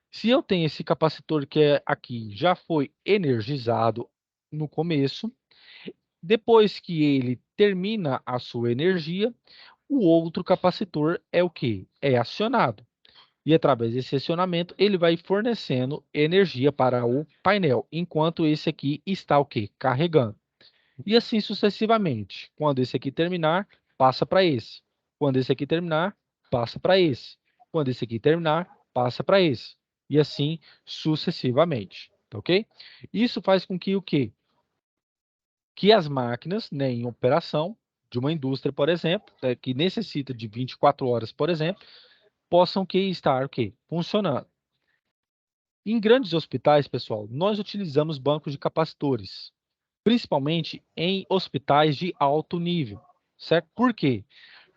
Se eu tenho esse capacitor que é aqui já foi energizado no começo, depois que ele termina a sua energia, o outro capacitor é o quê? É acionado. E através desse acionamento, ele vai fornecendo energia para o painel, enquanto esse aqui está o quê? Carregando. E assim sucessivamente. Quando esse aqui terminar, passa para esse. Quando esse aqui terminar, passa para esse. Quando esse aqui terminar, passa para esse. E assim sucessivamente, tá ok? Isso faz com que o quê? Que as máquinas, né, em operação de uma indústria, por exemplo, que necessita de 24 horas, por exemplo, possam que estar o quê? Funcionando. Em grandes hospitais, pessoal, nós utilizamos bancos de capacitores, principalmente em hospitais de alto nível, certo? Por quê?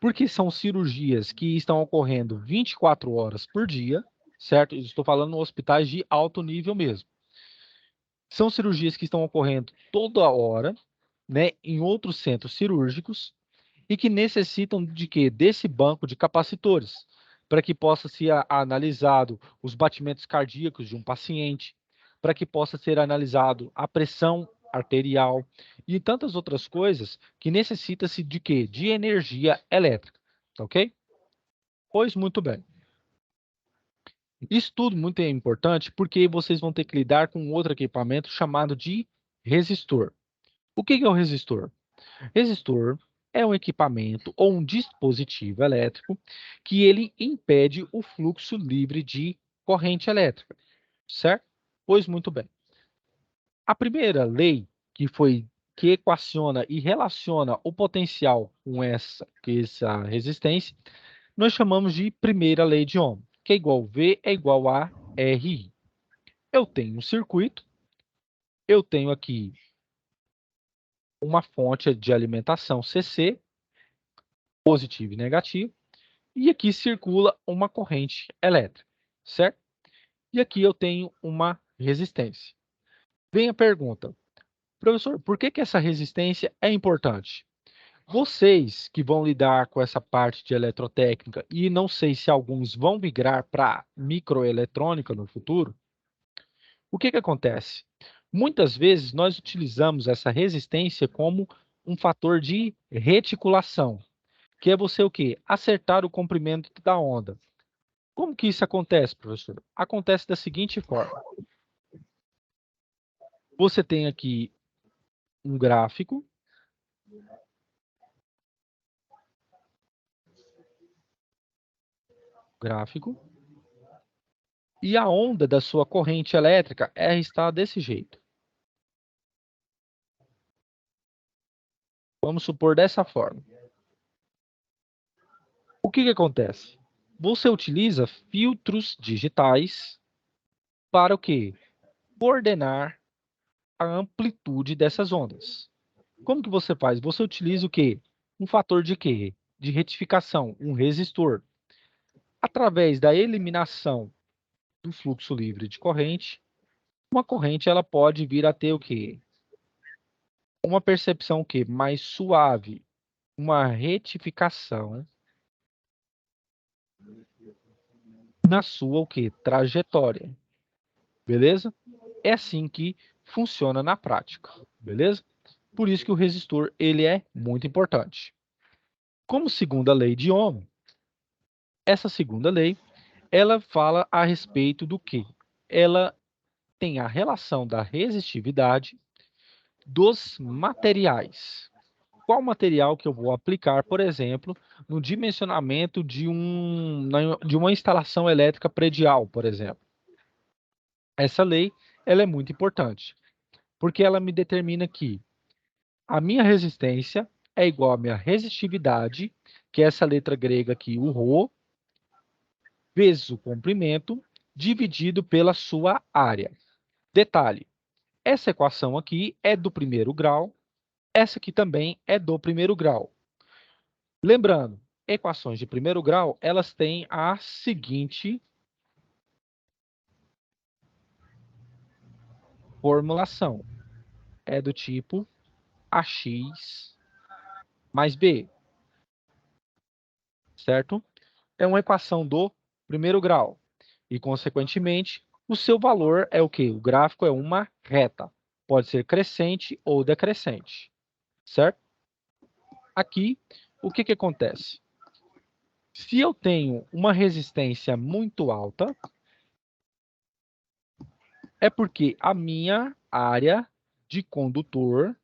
Porque são cirurgias que estão ocorrendo 24 horas por dia, certo? Estou falando em hospitais de alto nível mesmo. São cirurgias que estão ocorrendo toda hora, né, em outros centros cirúrgicos e que necessitam de quê? Desse banco de capacitores, para que possa ser analisado os batimentos cardíacos de um paciente, para que possa ser analisado a pressão arterial e tantas outras coisas que necessita-se de quê? De energia elétrica, tá ok? Pois muito bem. Isso tudo muito importante porque vocês vão ter que lidar com outro equipamento chamado de resistor. O que é o resistor? Resistor é um equipamento ou um dispositivo elétrico que ele impede o fluxo livre de corrente elétrica, certo? Pois muito bem. A primeira lei que equaciona e relaciona o potencial com essa resistência, nós chamamos de primeira lei de Ohm, que é igual V é igual a RI. Eu tenho um circuito, eu tenho aqui uma fonte de alimentação CC, positivo e negativo, e aqui circula uma corrente elétrica, certo? E aqui eu tenho uma resistência. Vem a pergunta, professor, por que essa resistência é importante? Vocês que vão lidar com essa parte de eletrotécnica, e não sei se alguns vão migrar para microeletrônica no futuro, o que acontece? Muitas vezes nós utilizamos essa resistência como um fator de reticulação, que é você o quê? Acertar o comprimento da onda. Como que isso acontece, professor? Acontece da seguinte forma. Você tem aqui um gráfico. E a onda da sua corrente elétrica está desse jeito. Vamos supor dessa forma. O que acontece? Você utiliza filtros digitais para o quê? Coordenar a amplitude dessas ondas. Como que você faz? Você utiliza o quê? Um fator de quê? De retificação, um resistor. Através da eliminação do fluxo livre de corrente, uma corrente ela pode vir a ter o quê? Uma percepção o quê? Mais suave, uma retificação na sua o quê? Trajetória. Beleza? É assim que funciona na prática, beleza? Por isso que o resistor ele é muito importante. Como segunda lei de Ohm, essa segunda lei, ela fala a respeito do quê? ela tem a relação da resistividade dos materiais. Qual material que eu vou aplicar, por exemplo, no dimensionamento de uma instalação elétrica predial, por exemplo? Essa lei, ela é muito importante, porque ela me determina que a minha resistência é igual à minha resistividade, que é essa letra grega aqui, o ρ, vezes o comprimento, dividido pela sua área. Detalhe, essa equação aqui é do primeiro grau, essa aqui também é do primeiro grau. Lembrando, equações de primeiro grau, elas têm a seguinte formulação. É do tipo AX mais B, certo? É uma equação do primeiro grau. E, consequentemente, o seu valor é o quê? O gráfico é uma reta. Pode ser crescente ou decrescente, certo? Aqui, o que acontece? Se eu tenho uma resistência muito alta, é porque a minha área de condutor,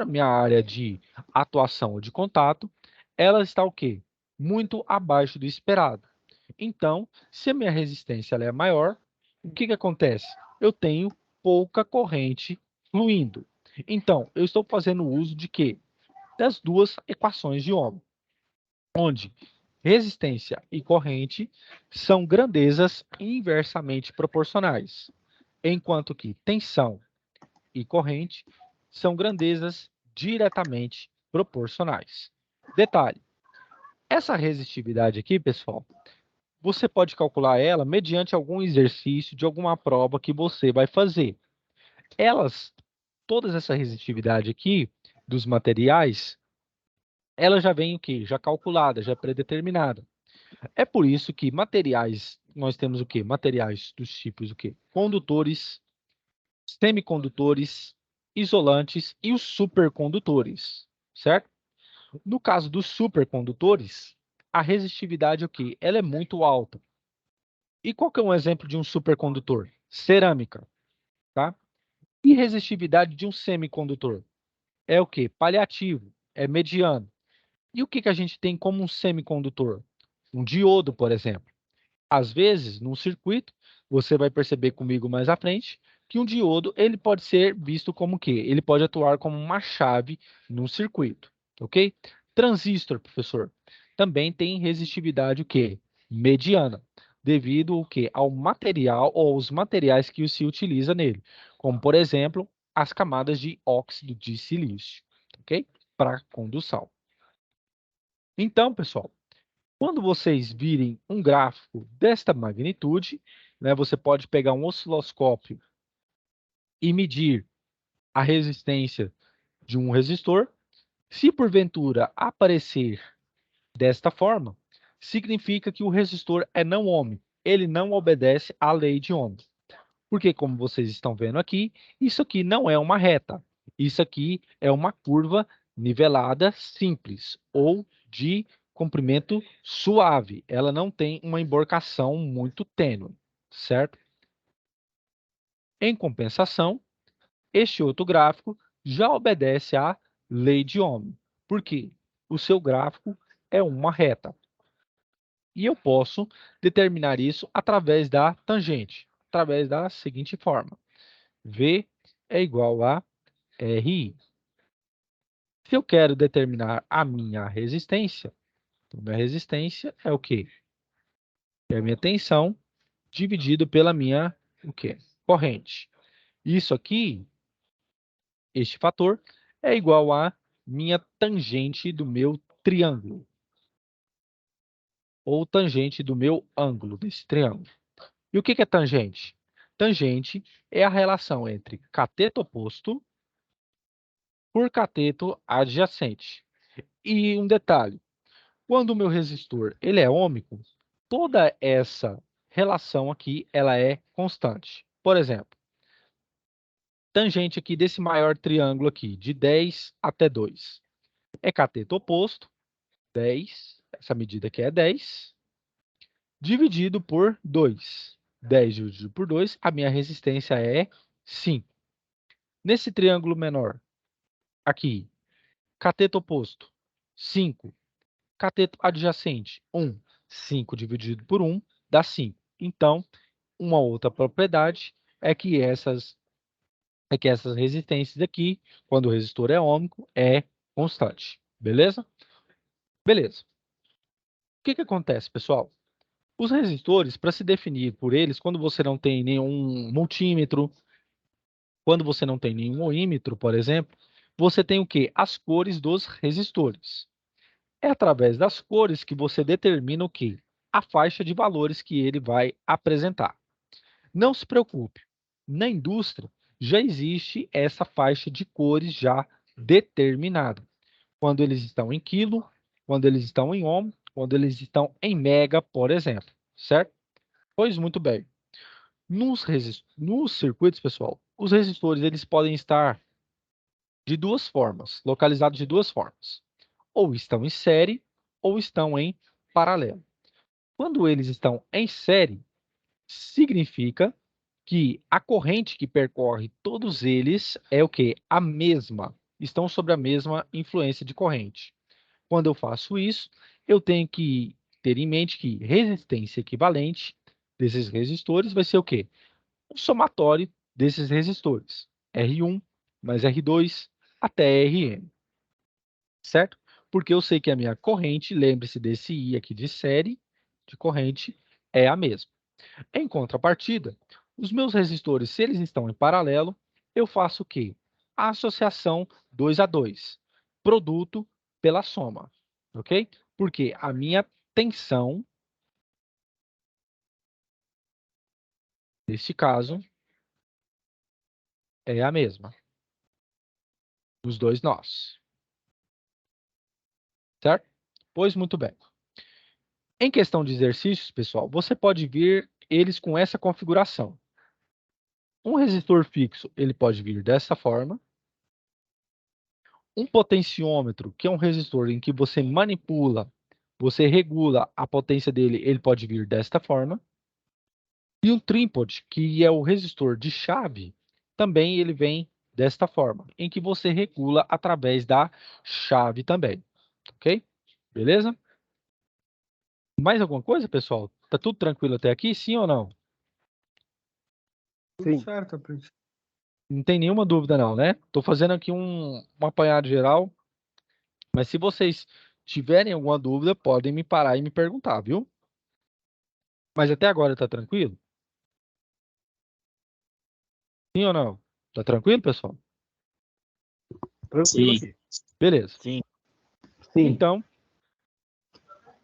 minha área de atuação ou de contato, ela está o quê? Muito abaixo do esperado. Então, se a minha resistência ela é maior, o que acontece? Eu tenho pouca corrente fluindo. Então, eu estou fazendo uso de quê? Das duas equações de Ohm, onde resistência e corrente são grandezas inversamente proporcionais, enquanto que tensão e corrente são grandezas diretamente proporcionais. Detalhe, essa resistividade aqui, pessoal, você pode calcular ela mediante algum exercício de alguma prova que você vai fazer. Todas essa resistividade aqui dos materiais, ela já vem o quê? Já calculada, já predeterminada. É por isso que materiais, nós temos o quê? Materiais dos tipos o quê? Condutores, semicondutores, isolantes e os supercondutores, certo? No caso dos supercondutores, a resistividade é o quê? Ela é muito alta. E qual que é um exemplo de um supercondutor? Cerâmica, tá? E resistividade de um semicondutor? É o quê? Paliativo, é mediano. E o que a gente tem como um semicondutor? Um diodo, por exemplo. Às vezes, num circuito, você vai perceber comigo mais à frente, que um diodo ele pode ser visto como o quê? Ele pode atuar como uma chave num circuito, ok? Transistor, professor, também tem resistividade o quê? Mediana, devido o quê? Ao material ou aos materiais que se utiliza nele, como, por exemplo, as camadas de óxido de silício, ok? Para condução. Então, pessoal, quando vocês virem um gráfico desta magnitude, né, você pode pegar um osciloscópio e medir a resistência de um resistor. Se porventura aparecer desta forma, significa que o resistor é não ohmino, ele não obedece à lei de Ohm. Porque, como vocês estão vendo aqui, isso aqui não é uma reta, isso aqui é uma curva nivelada simples ou de comprimento suave. Ela não tem uma emborcação muito tênue, certo? Em compensação, este outro gráfico já obedece à lei de Ohm. Por quê? O seu gráfico é uma reta. E eu posso determinar isso através da tangente, através da seguinte forma. V é igual a RI. Se eu quero determinar a minha resistência, então minha resistência é o quê? É a minha tensão dividido pela minha o quê? Corrente. Isso aqui, este fator, é igual a minha tangente do meu triângulo. Ou tangente do meu ângulo desse triângulo. E o que é tangente? Tangente é a relação entre cateto oposto por cateto adjacente. E um detalhe, quando o meu resistor ele é ômico, toda essa relação aqui ela é constante. Por exemplo, tangente aqui desse maior triângulo aqui, de 10 até 2. É cateto oposto, 10, essa medida aqui é 10, dividido por 2. 10 dividido por 2, a minha resistência é 5. Nesse triângulo menor, aqui, cateto oposto, 5. Cateto adjacente, 1. 5 dividido por 1 dá 5. Então, uma outra propriedade é que essas resistências aqui, quando o resistor é ômico, é constante. Beleza? Beleza. O que acontece, pessoal? Os resistores, para se definir por eles, quando você não tem nenhum multímetro, quando você não tem nenhum oímetro, por exemplo, você tem o quê? As cores dos resistores. É através das cores que você determina o quê? A faixa de valores que ele vai apresentar. Não se preocupe, na indústria já existe essa faixa de cores já determinada. Quando eles estão em quilo, quando eles estão em ohm, quando eles estão em mega, por exemplo, certo? Pois muito bem. Nos circuitos, pessoal, os resistores eles podem estar de duas formas, localizados de duas formas. Ou estão em série, ou estão em paralelo. Quando eles estão em série, significa que a corrente que percorre todos eles é o quê? A mesma. Estão sob a mesma influência de corrente. Quando eu faço isso, eu tenho que ter em mente que resistência equivalente desses resistores vai ser o quê? O somatório desses resistores. R1 mais R2 até Rn, certo? Porque eu sei que a minha corrente, lembre-se desse I aqui de série, de corrente, é a mesma. Em contrapartida, os meus resistores, se eles estão em paralelo, eu faço o quê? A associação 2 a 2, produto pela soma, ok? Porque a minha tensão, neste caso, é a mesma dos dois nós, certo? Pois muito bem. Em questão de exercícios, pessoal, você pode ver eles com essa configuração. Um resistor fixo, ele pode vir dessa forma. Um potenciômetro, que é um resistor em que você manipula, você regula a potência dele, ele pode vir desta forma. E um trípode, que é o resistor de chave, também ele vem desta forma, em que você regula através da chave também, ok? Beleza? Mais alguma coisa, pessoal? Tá tudo tranquilo até aqui, sim ou não? Sim. Tudo certo, Prince. Não tem nenhuma dúvida não, né? Estou fazendo aqui um apanhado geral, mas se vocês tiverem alguma dúvida, podem me parar e me perguntar, viu? Mas até agora tá tranquilo? Sim ou não? Tá tranquilo, pessoal? Tranquilo Sim. aqui. Beleza. Sim. Sim. Então,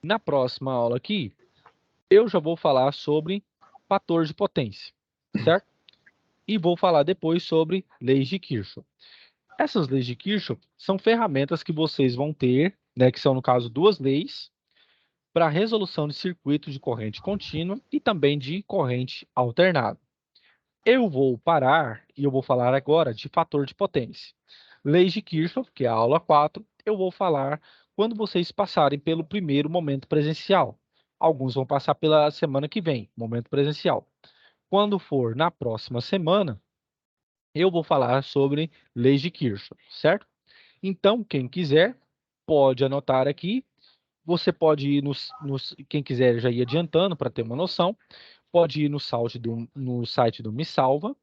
na próxima aula aqui, eu já vou falar sobre fator de potência, certo? E vou falar depois sobre leis de Kirchhoff. Essas leis de Kirchhoff são ferramentas que vocês vão ter, né, que são, no caso, duas leis, para resolução de circuito de corrente contínua e também de corrente alternada. Eu vou parar e eu vou falar agora de fator de potência. Leis de Kirchhoff, que é a aula 4, eu vou falar quando vocês passarem pelo primeiro momento presencial. Alguns vão passar pela semana que vem, momento presencial. Quando for na próxima semana, eu vou falar sobre leis de Kirchhoff, certo? Então, quem quiser, pode anotar aqui. Você pode ir quem quiser já ir adiantando para ter uma noção, pode ir no site do Me Salva,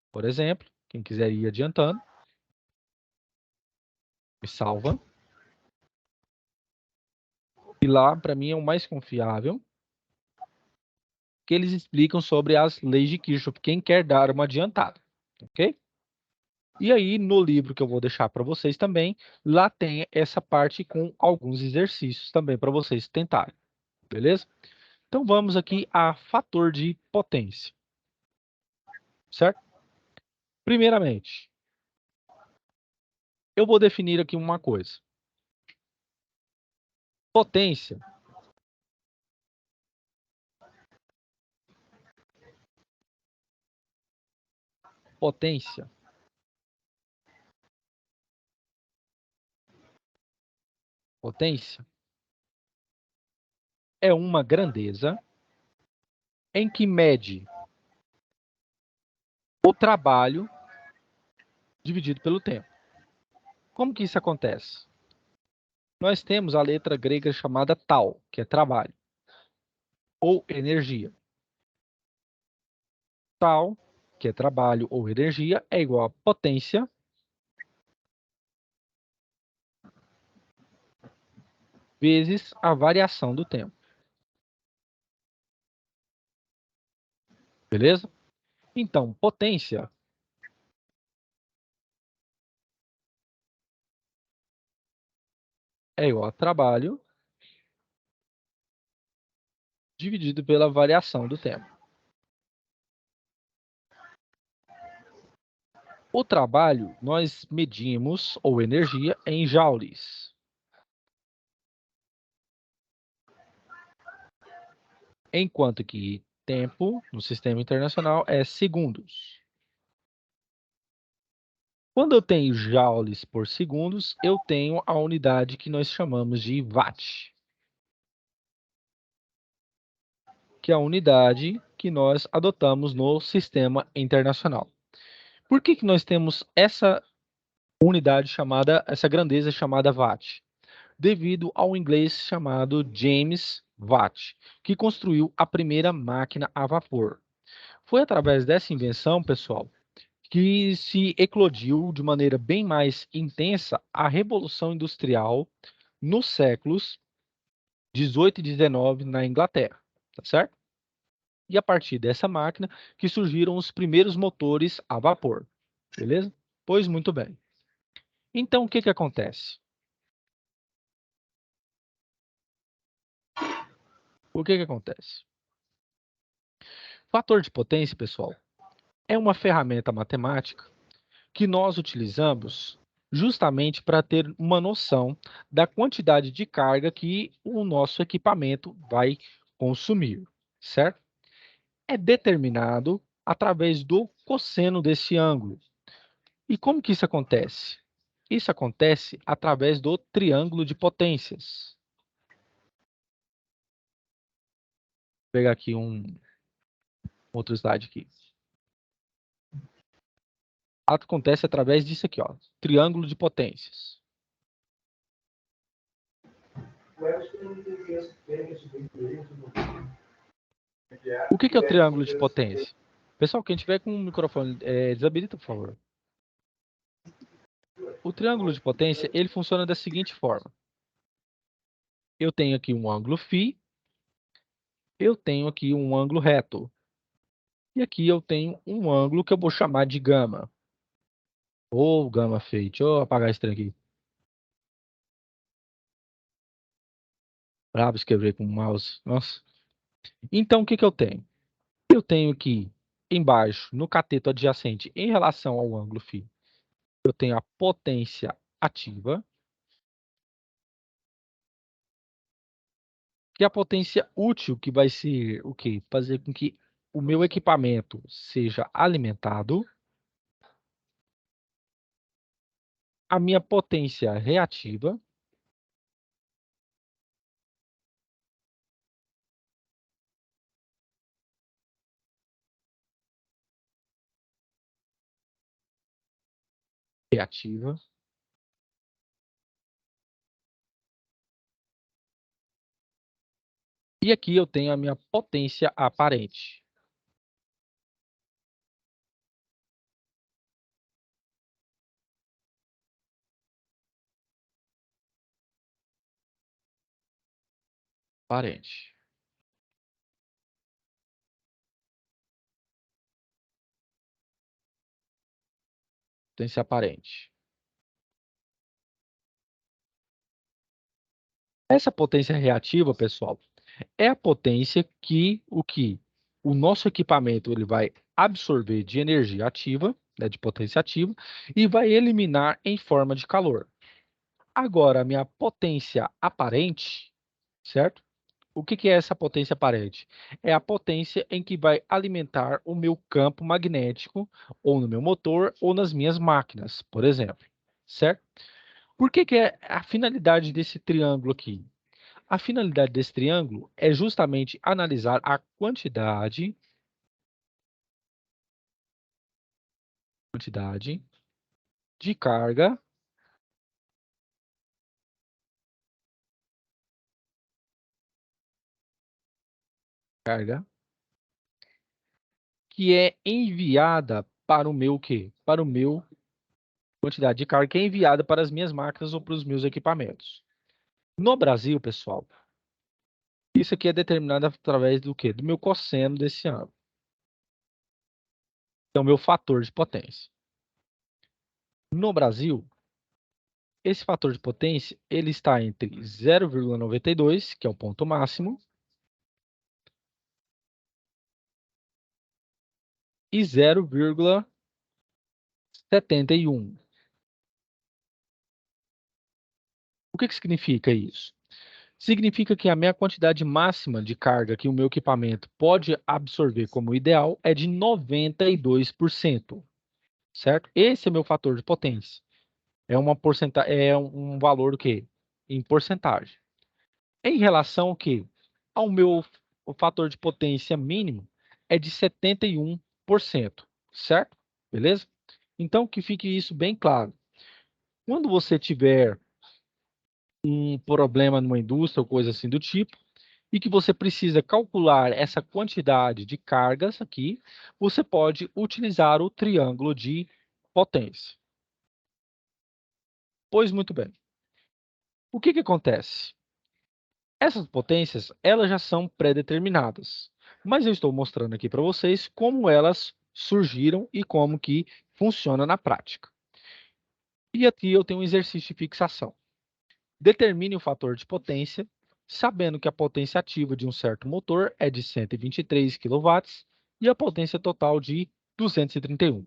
por exemplo, quem quiser ir adiantando, Me Salva. E lá, para mim, é o mais confiável, que eles explicam sobre as leis de Kirchhoff, quem quer dar uma adiantada, ok? E aí, no livro que eu vou deixar para vocês também, lá tem essa parte com alguns exercícios também para vocês tentarem, beleza? Então, vamos aqui a fator de potência, certo? Primeiramente, eu vou definir aqui uma coisa. Potência potência é uma grandeza em que mede o trabalho dividido pelo tempo. Como que isso acontece? Nós temos a letra grega chamada tau, que é trabalho, ou energia. Tau, que é trabalho ou energia, é igual a potência vezes a variação do tempo. Beleza? Então, potência é igual a trabalho dividido pela variação do tempo. O trabalho nós medimos, ou energia, em joules. Enquanto que tempo, no sistema internacional, é segundos. Quando eu tenho joules por segundos, eu tenho a unidade que nós chamamos de watt, que é a unidade que nós adotamos no sistema internacional. Por que nós temos essa unidade chamada, essa grandeza chamada watt? Devido ao inglês chamado James Watt, que construiu a primeira máquina a vapor. Foi através dessa invenção, pessoal, que se eclodiu de maneira bem mais intensa a Revolução Industrial nos séculos 18 e 19 na Inglaterra, tá certo? E a partir dessa máquina que surgiram os primeiros motores a vapor, beleza? Pois muito bem. Então, o que que acontece? O que que acontece? Fator de potência, pessoal, é uma ferramenta matemática que nós utilizamos justamente para ter uma noção da quantidade de carga que o nosso equipamento vai consumir, certo? É determinado através do cosseno desse ângulo. E como que isso acontece? Isso acontece através do triângulo de potências. Vou pegar aqui outro slide aqui. Acontece através disso aqui, ó, triângulo de potências. O que é o triângulo de potência? Pessoal, quem tiver com o microfone, desabilita, por favor. O triângulo de potência, ele funciona da seguinte forma. Eu tenho aqui um ângulo φ, eu tenho aqui um ângulo reto. E aqui eu tenho um ângulo que eu vou chamar de gama. Ou gama φ. Deixa eu apagar esse trem aqui. Bravo escrever com o mouse. Nossa. Então, o que eu tenho? Eu tenho aqui embaixo, no cateto adjacente, em relação ao ângulo φ, eu tenho a potência ativa, que é a potência útil, que vai ser o quê? Fazer com que o meu equipamento seja alimentado. A minha potência reativa, e aqui eu tenho a minha potência aparente. Aparente. Potência aparente. Essa potência reativa, pessoal, é a potência que o nosso equipamento ele vai absorver de energia ativa, né, de potência ativa, e vai eliminar em forma de calor. Agora, a minha potência aparente, certo? O que é essa potência aparente? É a potência em que vai alimentar o meu campo magnético, ou no meu motor, ou nas minhas máquinas, por exemplo, certo? Por que é a finalidade desse triângulo aqui? A finalidade desse triângulo é justamente analisar a quantidade de carga que é enviada para o meu quê? Para o meu quantidade de carga que é enviada para as minhas máquinas ou para os meus equipamentos. No Brasil, pessoal, isso aqui é determinado através do quê? Do meu cosseno desse ângulo. Então, meu fator de potência. No Brasil, esse fator de potência ele está entre 0,92, que é o ponto máximo, e 0,71. O que significa isso? Significa que a minha quantidade máxima de carga que o meu equipamento pode absorver como ideal é de 92%, certo? Esse é meu fator de potência. É uma porcentagem, é um valor o quê? Em porcentagem. Em relação ao quê? Ao meu o fator de potência mínimo é de 71%, certo? Beleza? Então, que fique isso bem claro. Quando você tiver um problema numa indústria ou coisa assim do tipo, e que você precisa calcular essa quantidade de cargas aqui, você pode utilizar o triângulo de potência. Pois muito bem. O que acontece? Essas potências, elas já são pré-determinadas, mas eu estou mostrando aqui para vocês como elas surgiram e como que funciona na prática. E aqui eu tenho um exercício de fixação. Determine o fator de potência, sabendo que a potência ativa de um certo motor é de 123 kW e a potência total de 231.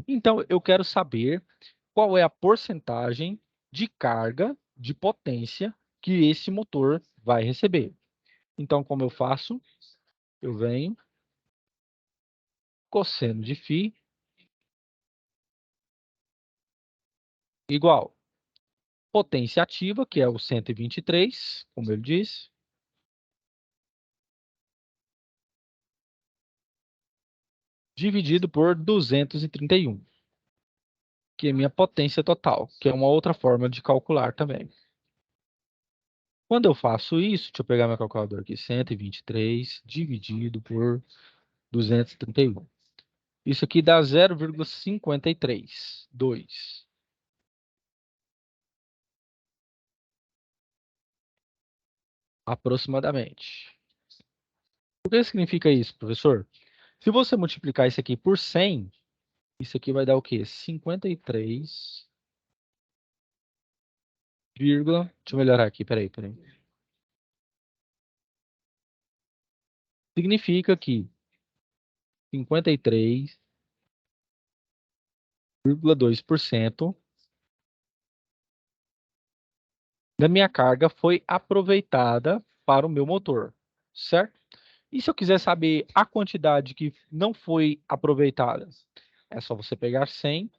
Então, eu quero saber qual é a porcentagem de carga de potência que esse motor vai receber. Então, como eu faço? Eu venho, cosseno de φ igual potência ativa, que é o 123, como ele diz, dividido por 231, que é minha potência total, que é uma outra forma de calcular também. Quando eu faço isso, deixa eu pegar meu calculador aqui, 123 dividido por 231. Isso aqui dá 0,532. Aproximadamente. O que significa isso, professor? Se você multiplicar isso aqui por 100, isso aqui vai dar o quê? 53, deixa eu melhorar aqui, peraí. Significa que 53,2% da minha carga foi aproveitada para o meu motor, certo? E se eu quiser saber a quantidade que não foi aproveitada? É só você pegar 100%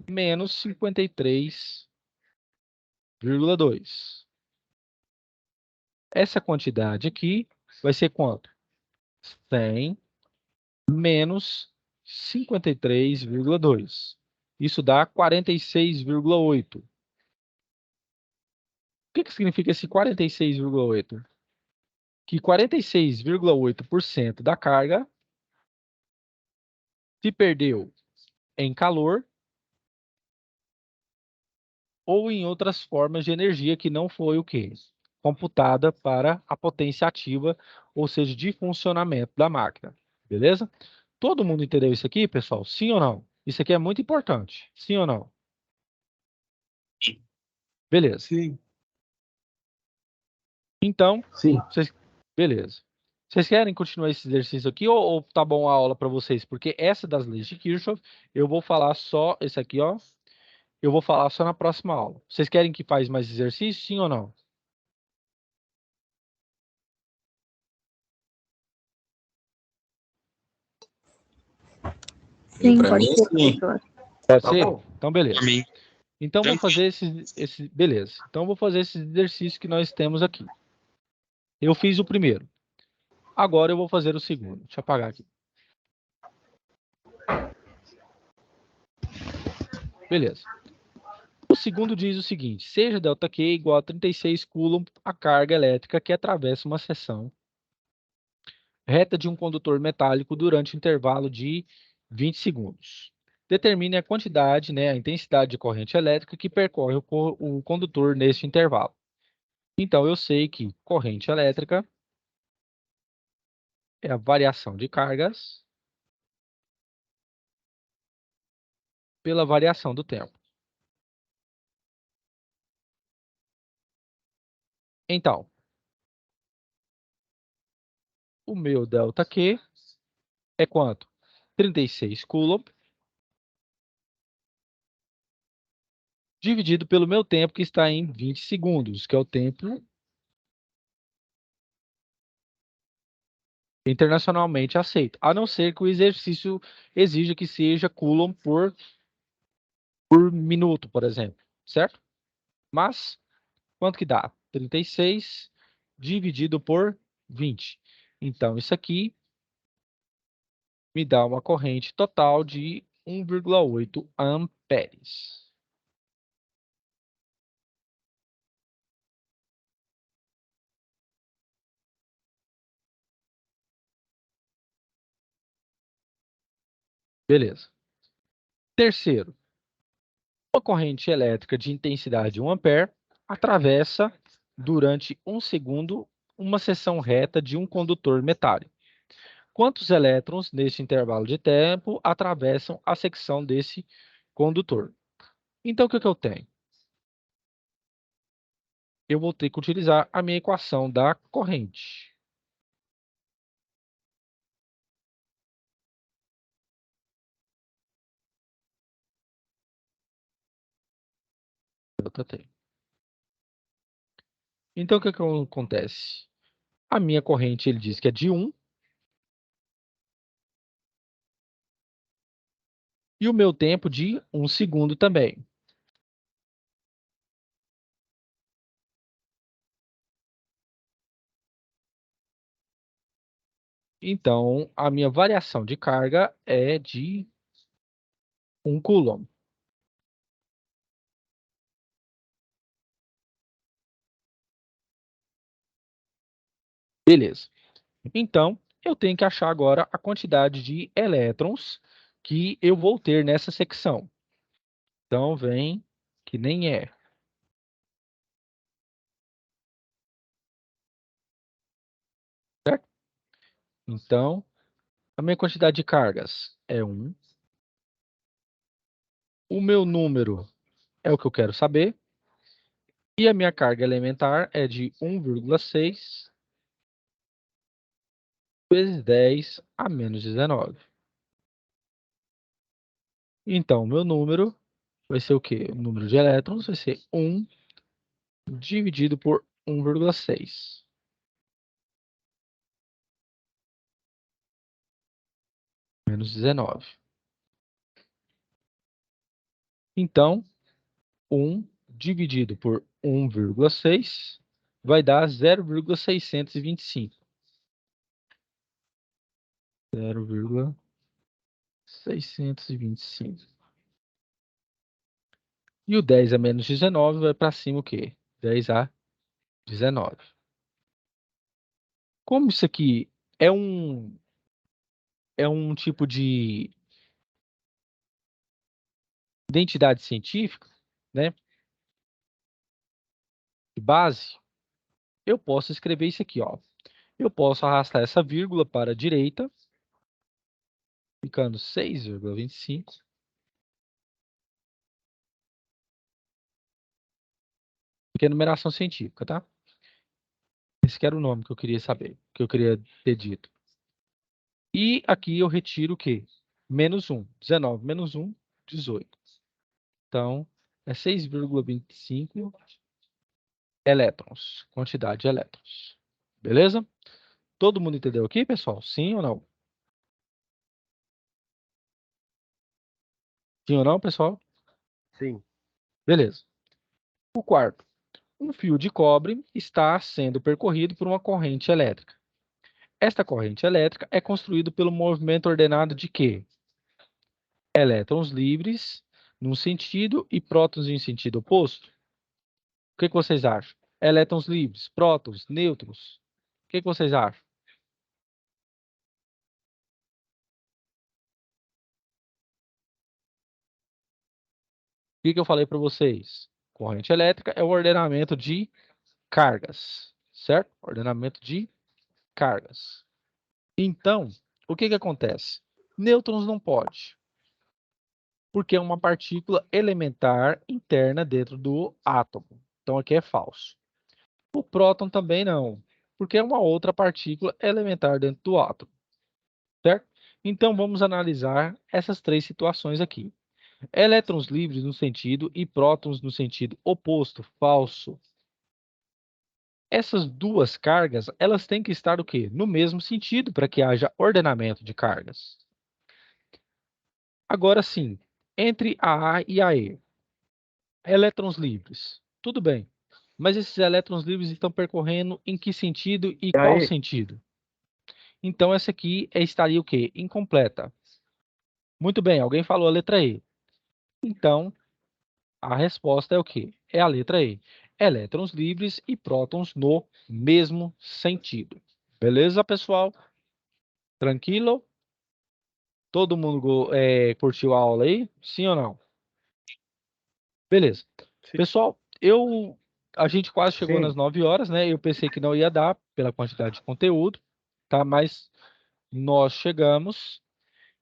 menos 53,2%. Essa quantidade aqui vai ser quanto? 100 menos 53,2. Isso dá 46,8. O que significa esse 46,8? Que 46,8% da carga se perdeu em calor ou em outras formas de energia que não foi o quê? Computada para a potência ativa, ou seja, de funcionamento da máquina. Beleza? Todo mundo entendeu isso aqui, pessoal? Sim ou não? Isso aqui é muito importante. Sim ou não? Beleza. Sim. Então, Sim. beleza. Vocês querem continuar esse exercício aqui ou tá bom a aula para vocês? Porque essa das leis de Kirchhoff, eu vou falar só, esse aqui, ó, eu vou falar só na próxima aula. Vocês querem que faz mais exercício, sim ou não? Sim, Pra pode mim, ser, sim. professor. Pode Tá ser? bom. Então, beleza. Pra mim. Então, vou fazer beleza. Então, vou fazer esse exercício que nós temos aqui. Eu fiz o primeiro. Agora, eu vou fazer o segundo. Deixa eu apagar aqui. Beleza. O segundo diz o seguinte: seja ΔQ igual a 36 coulomb a carga elétrica que atravessa uma seção reta de um condutor metálico durante um intervalo de 20 segundos. Determine a quantidade, né, a intensidade de corrente elétrica que percorre o condutor neste intervalo. Então, eu sei que corrente elétrica é a variação de cargas pela variação do tempo. Então, o meu ΔQ é quanto? 36 coulomb dividido pelo meu tempo, que está em 20 segundos, que é o tempo internacionalmente aceito, a não ser que o exercício exija que seja coulomb por minuto, por exemplo, certo? Mas, quanto que dá? 36 dividido por 20. Então, isso aqui me dá uma corrente total de 1,8 amperes. Beleza. Terceiro, uma corrente elétrica de intensidade 1 ampere atravessa, durante 1 segundo, uma seção reta de um condutor metálico. Quantos elétrons, neste intervalo de tempo, atravessam a secção desse condutor? Então, o que eu tenho? Eu vou ter que utilizar a minha equação da corrente. Então, o que acontece? A minha corrente, ele diz que é de 1. E o meu tempo de 1 segundo também. Então, a minha variação de carga é de 1 coulomb. Beleza. Então, eu tenho que achar agora a quantidade de elétrons que eu vou ter nessa secção. Então, vem que nem é. Certo? Então, a minha quantidade de cargas é 1. O meu número é o que eu quero saber. E a minha carga elementar é de 1,6 vezes 10 a menos 19. Então, o meu número vai ser o quê? O número de elétrons vai ser 1 dividido por 1,6. Menos 19. Então, 1 dividido por 1,6 vai dar 0,625. 0,625. E o 10 a menos 19 vai para cima o quê? 10 a 19. Como isso aqui é um tipo de identidade científica, né, de base, eu posso escrever isso aqui, ó. Eu posso arrastar essa vírgula para a direita, ficando 6,25. Porque é numeração científica, tá? Esse que era o nome que eu queria saber, que eu queria ter dito. E aqui eu retiro o quê? Menos 1. 19 menos 1, 18. Então, é 6,25 elétrons. Quantidade de elétrons. Beleza? Todo mundo entendeu aqui, pessoal? Sim ou não? Sim ou não, pessoal? Sim. Beleza. O quarto. Um fio de cobre está sendo percorrido por uma corrente elétrica. Esta corrente elétrica é construída pelo movimento ordenado de quê? Elétrons livres num sentido e prótons em sentido oposto? O que vocês acham? Elétrons livres, prótons, nêutrons? O que vocês acham? O que eu falei para vocês? Corrente elétrica é o ordenamento de cargas, certo? Ordenamento de cargas. Então, o que acontece? Nêutrons não pode, porque é uma partícula elementar interna dentro do átomo. Então, aqui é falso. O próton também não, porque é uma outra partícula elementar dentro do átomo, certo? Então, vamos analisar essas três situações aqui. Elétrons livres no sentido e prótons no sentido oposto, falso. Essas duas cargas, elas têm que estar o quê? No mesmo sentido, para que haja ordenamento de cargas. Agora sim, entre a A e a E, elétrons livres. Tudo bem, mas esses elétrons livres estão percorrendo em que sentido e qual sentido? Então, essa aqui estaria o quê? Incompleta. Muito bem, alguém falou a letra E. Então, a resposta é o quê? É a letra E. Elétrons livres e prótons no mesmo sentido. Beleza, pessoal? Tranquilo? Todo mundo curtiu a aula aí? Sim ou não? Beleza. Sim. Pessoal, a gente quase chegou nas 9 horas, né? Eu pensei que não ia dar pela quantidade de conteúdo, tá? Mas nós chegamos.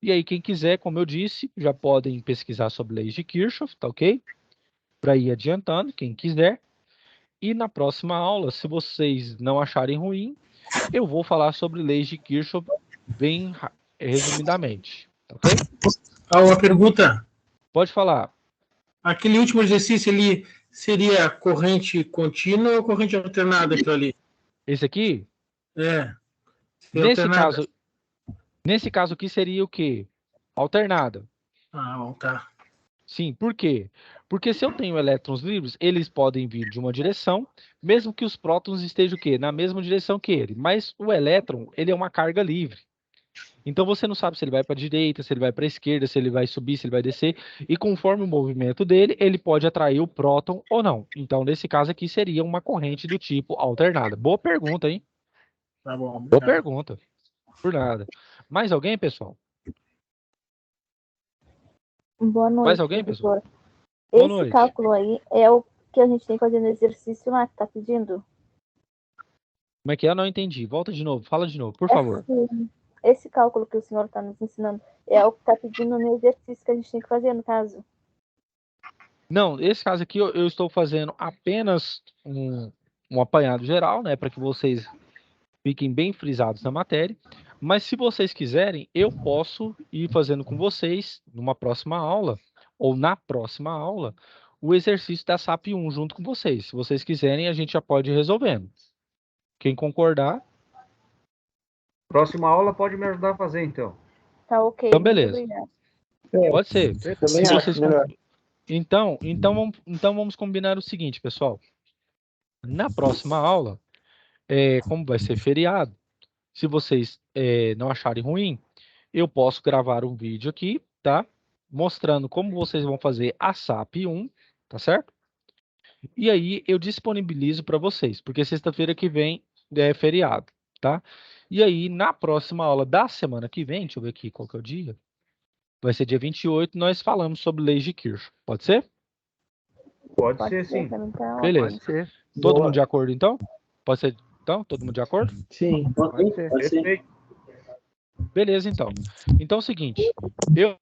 E aí, quem quiser, como eu disse, já podem pesquisar sobre leis de Kirchhoff, tá ok? Para ir adiantando, quem quiser. E na próxima aula, se vocês não acharem ruim, eu vou falar sobre leis de Kirchhoff bem resumidamente, tá ok? Uma pergunta. Pode falar. Aquele último exercício, ele seria corrente contínua ou corrente alternada aquilo ali? Esse aqui? É. Nesse caso aqui seria o quê? Alternada. Ah, bom, tá. Sim, por quê? Porque se eu tenho elétrons livres, eles podem vir de uma direção, mesmo que os prótons estejam o quê? Na mesma direção que ele. Mas o elétron, ele é uma carga livre. Então você não sabe se ele vai para a direita, se ele vai para a esquerda, se ele vai subir, se ele vai descer. E conforme o movimento dele, ele pode atrair o próton ou não. Então, nesse caso aqui, seria uma corrente do tipo alternada. Boa pergunta, hein? Tá bom. Boa pergunta. Por nada. Mais alguém, pessoal? Boa noite, Mais alguém, pessoal? Boa noite. Esse cálculo aí é o que a gente tem que fazer no exercício lá que tá pedindo? Como é que é? Eu não entendi. Volta de novo. Fala de novo, por favor. Esse cálculo que o senhor está nos ensinando é o que está pedindo no exercício que a gente tem que fazer, no caso? Não, esse caso aqui eu estou fazendo apenas um apanhado geral, né? Para que vocês fiquem bem frisados na matéria. Mas se vocês quiserem, eu posso ir fazendo com vocês, numa próxima aula, ou na próxima aula, o exercício da SAP 1 junto com vocês. Se vocês quiserem, a gente já pode ir resolvendo. Quem concordar... Próxima aula pode me ajudar a fazer, então. Tá ok. Então, beleza. Pode ser. Também acho melhor. Então vamos combinar o seguinte, pessoal. Na próxima aula, como vai ser feriado, se vocês não acharem ruim, eu posso gravar um vídeo aqui, tá? Mostrando como vocês vão fazer a SAP 1, tá certo? E aí eu disponibilizo para vocês, porque sexta-feira que vem é feriado, tá? E aí, na próxima aula da semana que vem, deixa eu ver aqui qual que é o dia, vai ser dia 28, nós falamos sobre leis de Kirchhoff. Pode ser? Pode ser, sim. Então, Beleza. Pode ser. Todo mundo de acordo, então? Pode ser, então? Todo mundo de acordo? Sim. Pode ser. Pode ser. Perfeito. Beleza, então. Então é o seguinte, eu